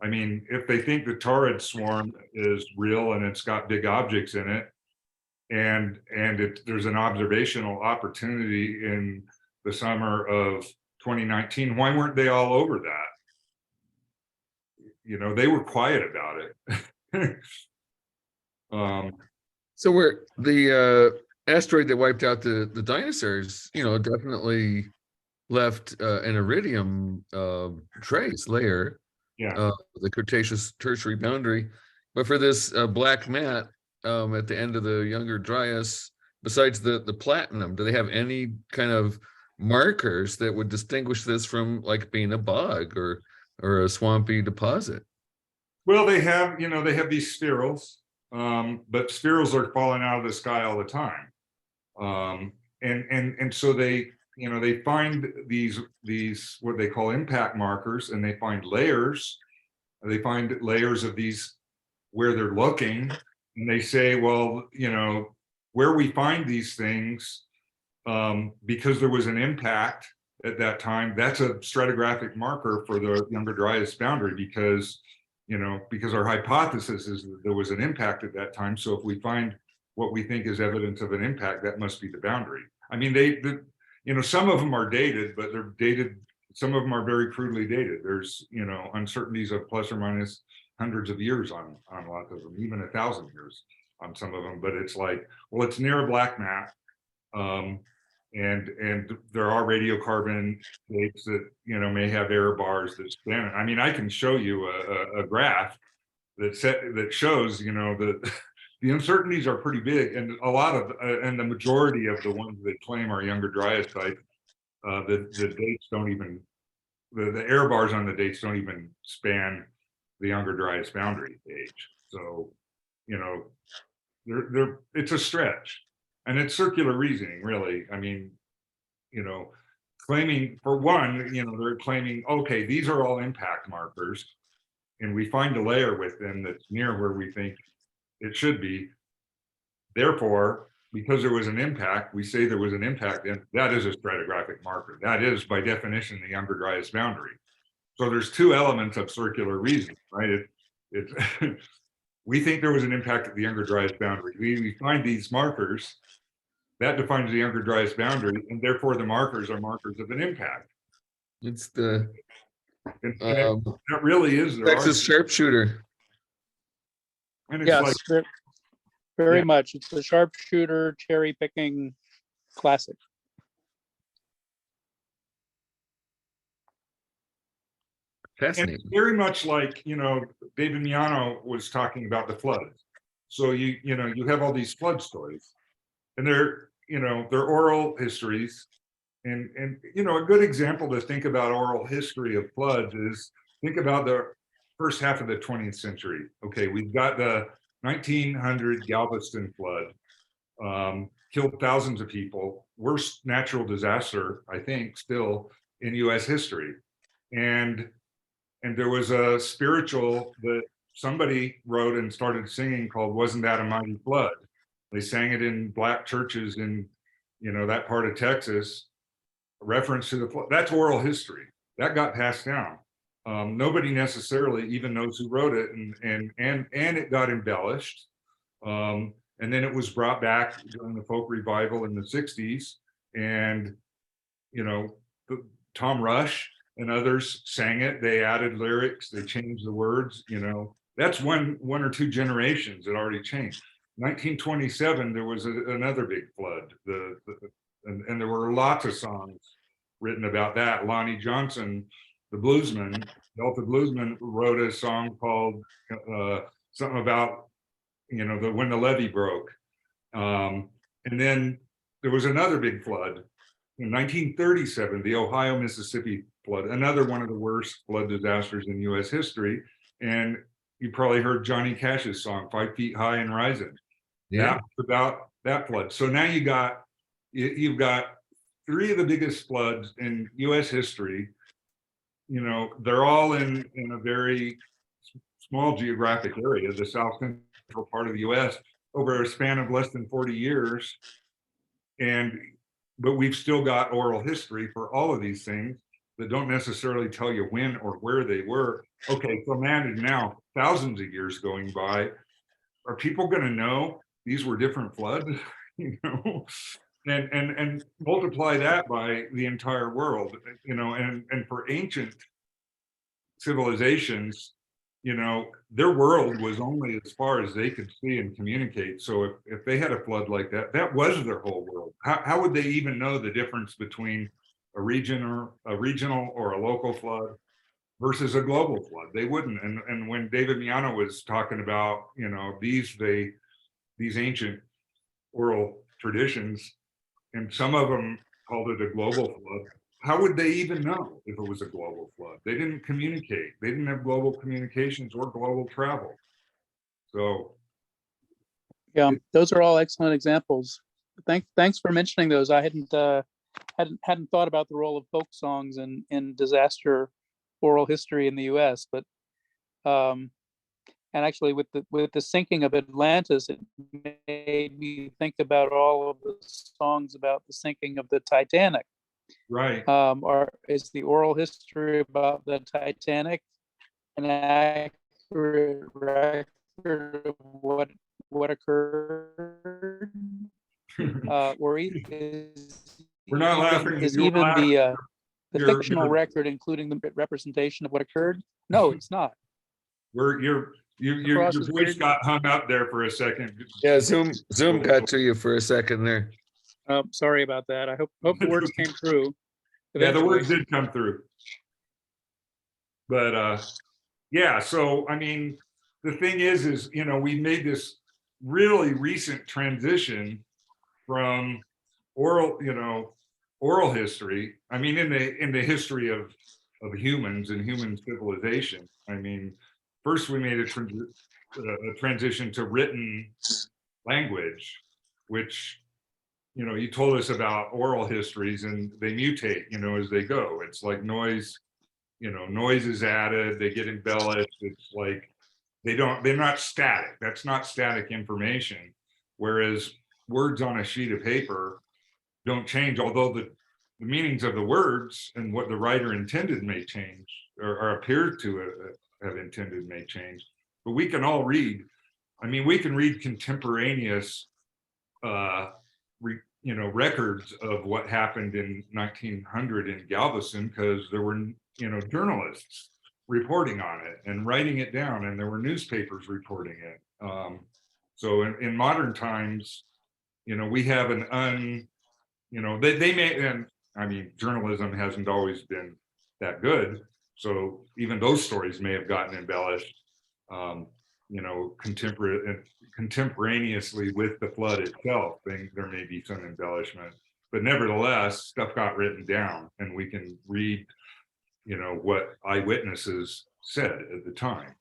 I mean, if they think the Taurid swarm is real and it's got big objects in it, and there's an observational opportunity in the summer of 2019, why weren't they all over that? They were quiet about it. So where the asteroid that wiped out the dinosaurs, definitely left an iridium trace layer, the Cretaceous Tertiary boundary. But for this black mat at the end of the Younger Dryas, besides the platinum, do they have any kind of markers that would distinguish this from like being a bog or a swampy deposit? Well, they have these spherules. But spherules are falling out of the sky all the time, and so they find these what they call impact markers, and they find layers. They find layers of these where they're looking, and they say, well, where we find these things because there was an impact at that time. That's a stratigraphic marker for the Younger Dryas boundary, because our hypothesis is that there was an impact at that time. So if we find what we think is evidence of an impact, that must be the boundary. I mean, some of them are dated, but they're dated. Some of them are very crudely dated. There's, uncertainties of plus or minus hundreds of years on lots of them, even 1,000 years on some of them. But it's like, well, it's near a black mat. And there are radiocarbon dates that may have error bars that span it. I mean, I can show you a graph that shows that the uncertainties are pretty big, and a lot of and the majority of the ones that claim are Younger Dryas type, the dates don't even, the error bars on the dates don't even span the Younger Dryas boundary age. So it's a stretch. And it's circular reasoning, really. I mean, claiming, for one, they're claiming, okay, these are all impact markers, and we find a layer with them that's near where we think it should be. Therefore, because there was an impact, we say there was an impact, and that is a stratigraphic marker. That is, by definition, the Younger Dryas boundary. So there's two elements of circular reasoning, right? We think there was an impact at the Younger Dryas boundary. We find these markers. That defines the Younger Dryas boundary, and therefore the markers are markers of an impact. It's the that really is the Texas sharpshooter. And it's yes, like, very much. It's the sharpshooter cherry picking classic. And it's very much like, David Miano was talking about the floods. So you have all these flood stories, and they're oral histories. And a good example to think about oral history of floods is think about the first half of the 20th century. Okay, we've got the 1900 Galveston flood, killed thousands of people, worst natural disaster, I think, still in US history. And there was a spiritual that somebody wrote and started singing called "Wasn't That a Mighty Flood?" They sang it in black churches in, that part of Texas, a reference to the flood. That's oral history. That got passed down. Nobody necessarily even knows who wrote it, and it got embellished. And then it was brought back during the folk revival in the 60s. And, Tom Rush and others sang it. They added lyrics, they changed the words, that's one or two generations. It already changed. 1927, there was another big flood. And there were lots of songs written about that. Lonnie Johnson, the bluesman, Delta bluesman, wrote a song called something about, when the levee broke. And then there was another big flood in 1937, the Ohio-Mississippi flood, another one of the worst flood disasters in US history. And you probably heard Johnny Cash's song, 5 Feet High and Rising. Yeah. That was about that flood. So now you've got three of the biggest floods in US history. They're all in a very small geographic area, the south central part of the US, over a span of less than 40 years. But we've still got oral history for all of these things that don't necessarily tell you when or where they were. Okay, so now thousands of years going by, are people going to know these were different floods? And multiply that by the entire world, and for ancient civilizations, their world was only as far as they could see and communicate. So if they had a flood like that, that was their whole world. How would they even know the difference between a regional or a local flood versus a global flood? They wouldn't. And when David Miano was talking about, these ancient oral traditions, and some of them called it a global flood, how would they even know if it was a global flood? They didn't communicate. They didn't have global communications or global travel. So, yeah, those are all excellent examples. Thanks for mentioning those. I hadn't thought about the role of folk songs in disaster oral history in the U.S. But actually with the sinking of Atlantis, it made me think about all of the songs about the sinking of the Titanic. Right. Or is the oral history about the Titanic an accurate record of what occurred? Or We're not laughing. Is You're even laughing. the You're- fictional you're- record including the representation of what occurred? No, it's not. Your Cross is voice weird. got hung up there for a second. Yeah, Zoom got to you for a second there. Sorry about that. I hope the words came through. Yeah, the words eventually. did come through. But yeah, so I mean, the thing is, you know, we made this really recent transition from oral, you know, oral history. I mean, in the history of humans and human civilization. I mean, first we made a transition to written language, which, you know, you told us about oral histories and they mutate, you know, as they go. It's like noise, you know, noise is added, they get embellished. It's like they're not static. That's not static information. Whereas words on a sheet of paper don't change, although the meanings of the words and what the writer intended may change, or appear to have intended may change. But we can all read. I mean, we can read contemporaneous you know, records of what happened in 1900 in Galveston, because there were, you know, journalists reporting on it and writing it down, and there were newspapers reporting it. So in modern times, you know, we have you know, they may, and I mean, journalism hasn't always been that good. So even those stories may have gotten embellished, you know, contemporaneously with the flood itself. There may be some embellishment, but nevertheless, stuff got written down, and we can read, you know, what eyewitnesses said at the time,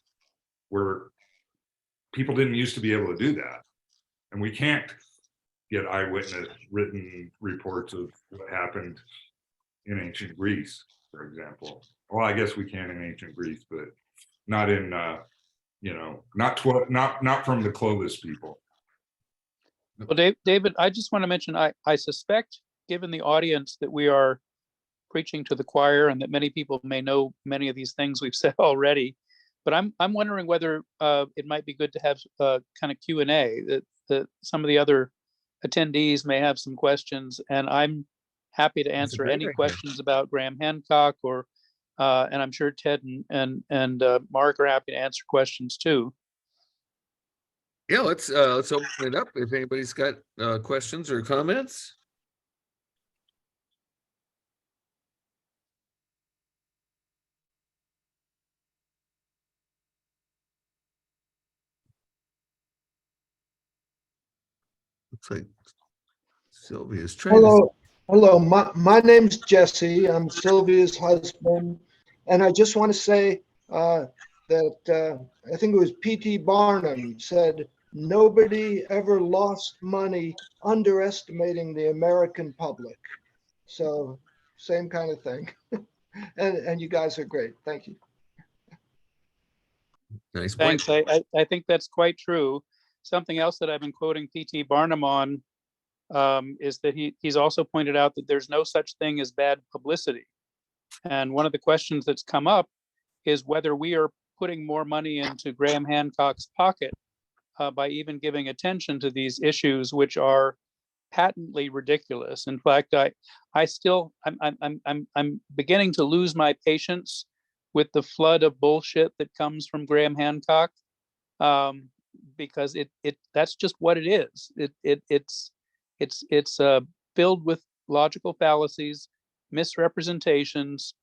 where people didn't used to be able to do that. And we can't get eyewitness written reports of what happened in ancient Greece, for example. Well, I guess we can in ancient Greece, but not in, you know, not from the Clovis people. Well, David, I just want to mention, I suspect, given the audience, that we are preaching to the choir, and that many people may know many of these things we've said already. But I'm wondering whether it might be good to have kind of Q&A, that some of the other attendees may have some questions, and I'm happy to answer any questions about Graham Hancock, or and I'm sure Ted and Mark are happy to answer questions too. Yeah, let's open it up if anybody's got questions or comments. Looks like Sylvia's trying to. Hello. My name's Jesse. I'm Sylvia's husband, and I just want to say that I think it was P.T. Barnum said nobody ever lost money underestimating the American public. So same kind of thing. and you guys are great. Thank you. Nice. Thanks. I think that's quite true. Something else that I've been quoting P.T. Barnum on is that he's also pointed out that there's no such thing as bad publicity. And one of the questions that's come up is whether we are putting more money into Graham Hancock's pocket by even giving attention to these issues, which are patently ridiculous. In fact, I'm beginning to lose my patience with the flood of bullshit that comes from Graham Hancock, because that's just what it is. It's filled with logical fallacies, misrepresentations,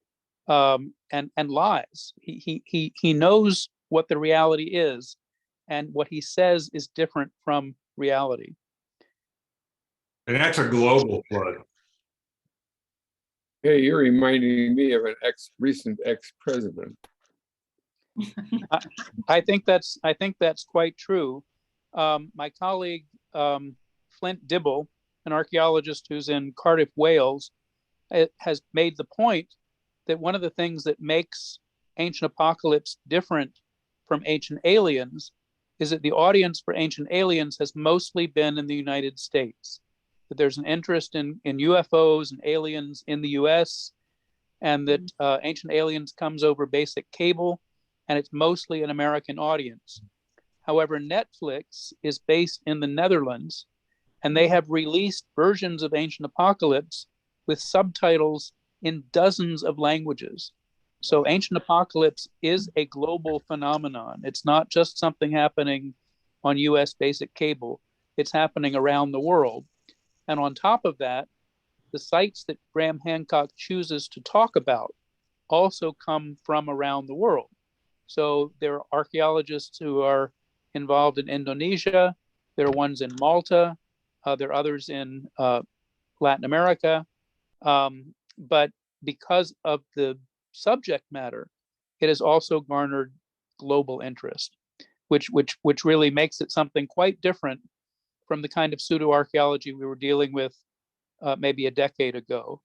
and lies. He knows what the reality is, and what he says is different from reality. And that's a global flood. Hey, you're reminding me of an recent ex-president. I think that's quite true. My colleague Flint Dibble, an archaeologist who's in Cardiff, Wales, has made the point that one of the things that makes Ancient Apocalypse different from Ancient Aliens is that the audience for Ancient Aliens has mostly been in the United States. That there's an interest in UFOs and aliens in the US, and that Ancient Aliens comes over basic cable, and it's mostly an American audience. However, Netflix is based in the Netherlands, and they have released versions of Ancient Apocalypse with subtitles in dozens of languages. So Ancient Apocalypse is a global phenomenon. It's not just something happening on US basic cable. It's happening around the world. And on top of that, the sites that Graham Hancock chooses to talk about also come from around the world. So there are archaeologists who are involved in Indonesia. There are ones in Malta. There are others in Latin America. But because of the subject matter, it has also garnered global interest, which really makes it something quite different from the kind of pseudo-archaeology we were dealing with maybe a decade ago,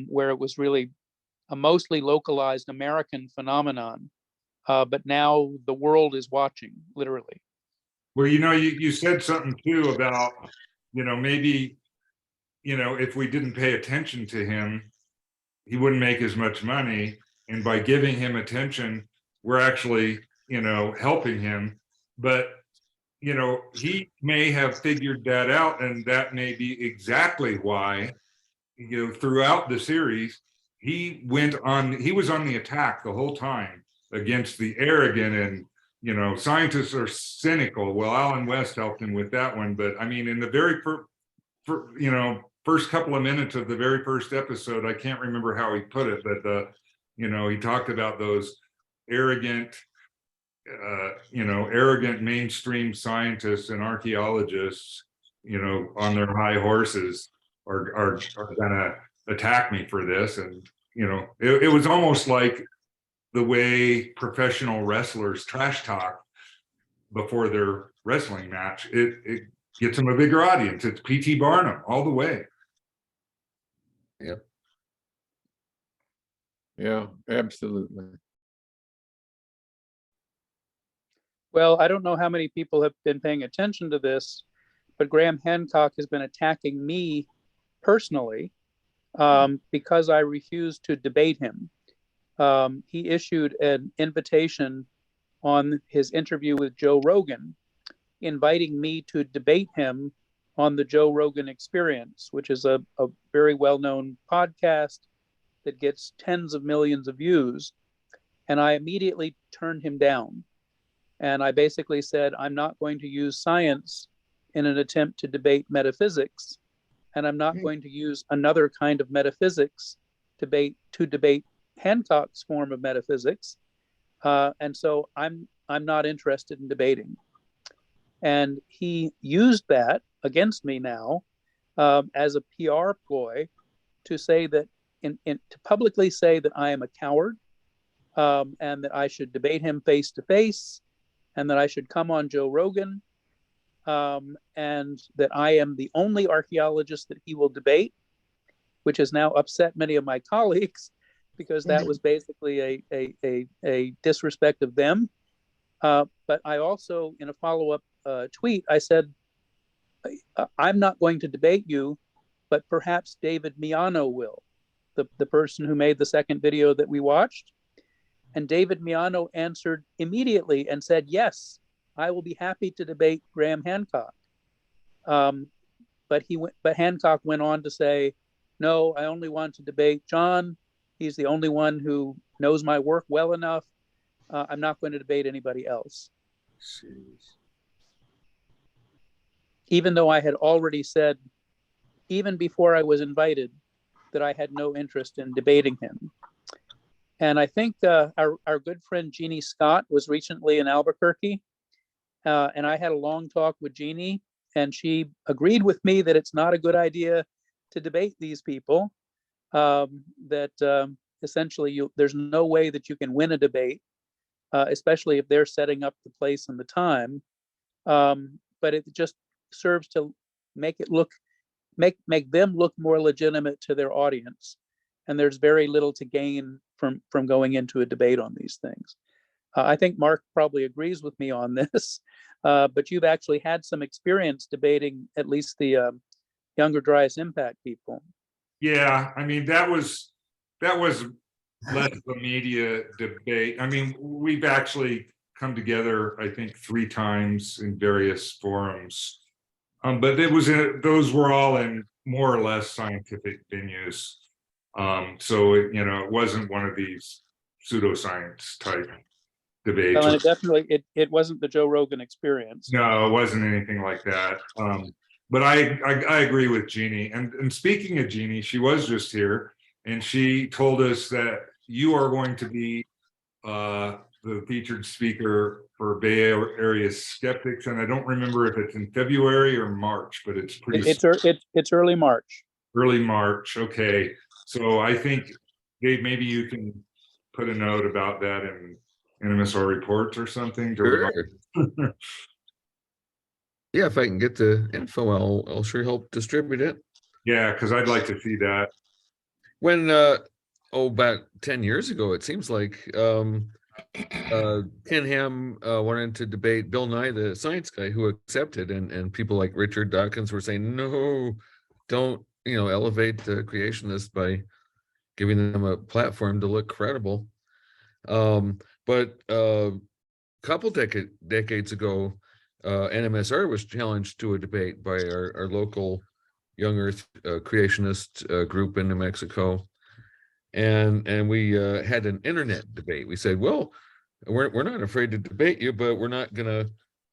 where it was really a mostly localized American phenomenon. But now the world is watching, literally. Well, you said something too about, maybe, if we didn't pay attention to him, he wouldn't make as much money. And by giving him attention, we're actually, helping him. But, he may have figured that out, and that may be exactly why, throughout the series, he was on the attack the whole time against the arrogant and, scientists are cynical. Well, Alan West helped him with that one. But I mean, in the very first couple of minutes of the very first episode, I can't remember how he put it, but he talked about those arrogant mainstream scientists and archaeologists, on their high horses are gonna attack me for this. And it was almost like the way professional wrestlers trash talk before their wrestling match. It gets them a bigger audience. It's P.T. Barnum all the way. Yep. Yeah, absolutely. Well, I don't know how many people have been paying attention to this, but Graham Hancock has been attacking me personally because I refused to debate him. He issued an invitation on his interview with Joe Rogan, inviting me to debate him on the Joe Rogan Experience, which is a very well-known podcast that gets tens of millions of views. And I immediately turned him down. And I basically said, I'm not going to use science in an attempt to debate metaphysics. And I'm not going to use another kind of metaphysics to debate Hancock's form of metaphysics. And so I'm not interested in debating. And he used that against me now as a PR ploy to say that, to publicly say that I am a coward and that I should debate him face to face, and that I should come on Joe Rogan, and that I am the only archaeologist that he will debate, which has now upset many of my colleagues because that was basically a disrespect of them. But I also, in a follow-up tweet, I said, I'm not going to debate you, but perhaps David Miano will, the person who made the second video that we watched. And David Miano answered immediately and said, yes, I will be happy to debate Graham Hancock. But Hancock went on to say, no, I only want to debate John. He's the only one who knows my work well enough. I'm not going to debate anybody else. Jeez. Even though I had already said, even before I was invited, that I had no interest in debating him. And I think our good friend Jeannie Scott was recently in Albuquerque, and I had a long talk with Jeannie, and she agreed with me that it's not a good idea to debate these people, that essentially there's no way that you can win a debate, especially if they're setting up the place and the time. But it just serves to make them look more legitimate to their audience. And there's very little to gain from going into a debate on these things. I think Mark probably agrees with me on this, but you've actually had some experience debating at least the Younger Dryas Impact people. Yeah, I mean, that was less of a media debate. I mean, we've actually come together, I think, 3 times in various forums. But those were all in more or less scientific venues. So it wasn't one of these pseudoscience type debates. Well, and it definitely it wasn't the Joe Rogan experience. No, it wasn't anything like that. But I agree with Jeannie. And speaking of Jeannie, she was just here, and she told us that you are going to be the featured speaker for Bay Area skeptics, and I don't remember if it's in February or March, but it's pretty. It's early March. Early March. Okay, so I think Dave, maybe you can put a note about that in NMSR reports or something. Sure. Yeah, if I can get the info, I'll sure help distribute it. Yeah, because I'd like to see that. When about 10 years ago, it seems like Ken Ham wanted to debate Bill Nye, the science guy, who accepted, and people like Richard Dawkins were saying, no, don't elevate the creationists by giving them a platform to look credible. But a couple decades ago, NMSR was challenged to a debate by our local Young Earth creationist group in New Mexico, and we had an internet debate. We said, well, we're not afraid to debate you, but we're not gonna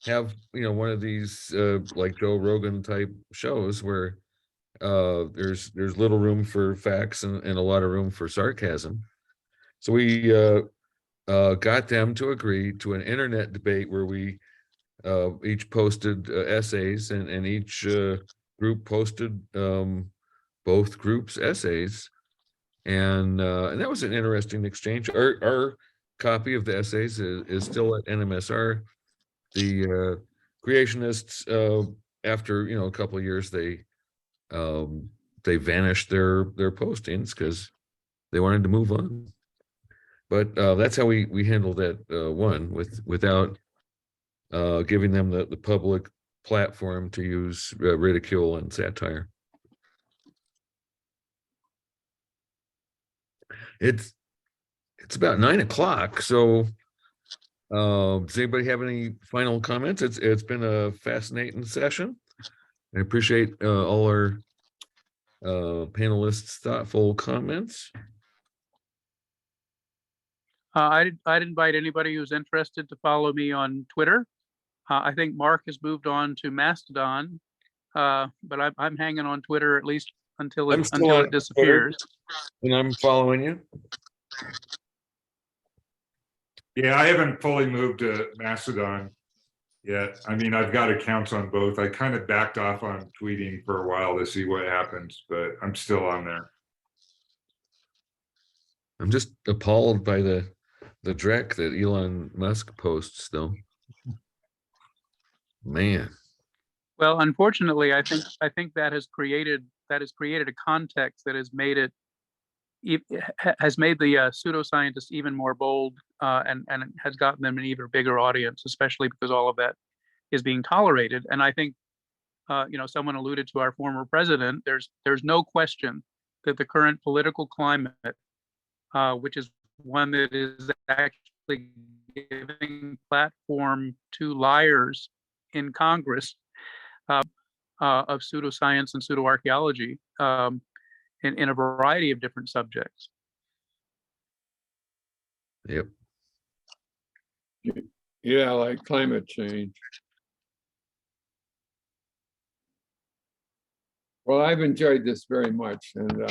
have one of these like Joe Rogan type shows where there's little room for facts and a lot of room for sarcasm. So we got them to agree to an internet debate where we each posted essays, and each group posted both groups' essays, and that was an interesting exchange. Our copy of the essays is still at NMSR. The creationists, after a couple of years, they vanished their postings because they wanted to move on. But that's how we handled that one without giving them the public platform to use ridicule and satire. It's about 9 o'clock. So does anybody have any final comments? It's been a fascinating session. I appreciate all our panelists' thoughtful comments. I'd invite anybody who's interested to follow me on Twitter. I think Mark has moved on to Mastodon, but I'm hanging on Twitter at least until it disappears. And I'm following you. Yeah, I haven't fully moved to Mastodon yet. I mean, I've got accounts on both. I kind of backed off on tweeting for a while to see what happens, but I'm still on there. I'm just appalled by the dreck that Elon Musk posts, though. Man. Well, unfortunately, I think that has created a context that has made the pseudoscientists even more bold, and has gotten them an even bigger audience, especially because all of that is being tolerated. And I think, someone alluded to our former president. There's no question that the current political climate, which is one that is actually giving platform to liars in Congress, of pseudoscience and pseudoarchaeology, in a variety of different subjects. Yep. Yeah, like climate change. Well, I've enjoyed this very much, and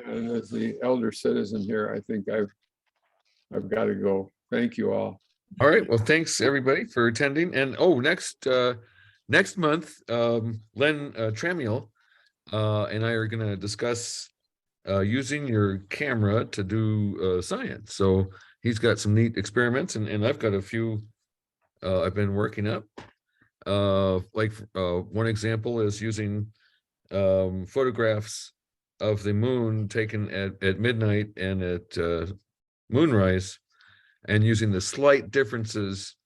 as the elder citizen here, I think I've got to go. Thank you all. All right. Well, thanks everybody for attending. And next month, Len Tramiel and I are going to discuss using your camera to do science. So he's got some neat experiments, and I've got a few I've been working up. One example is using photographs of the moon taken at midnight and at moonrise and using the slight differences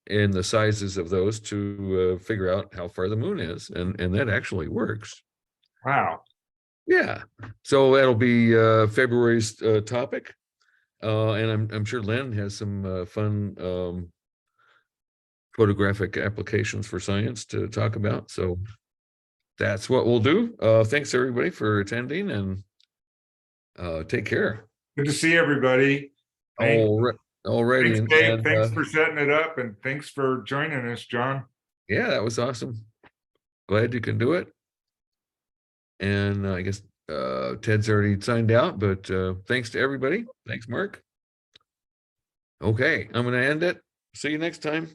in the sizes of those to figure out how far the moon is, and that actually works. Wow. Yeah. So that'll be February's topic, and I'm sure Len has some fun photographic applications for science to talk about. So that's what we'll do. Thanks everybody for attending, and take care. Good to see everybody. Alrighty. Thanks, Dave. Thanks for setting it up, and thanks for joining us, John. Yeah, that was awesome. Glad you can do it. And I guess Ted's already signed out, but thanks to everybody. Thanks, Mark. Okay, I'm going to end it. See you next time.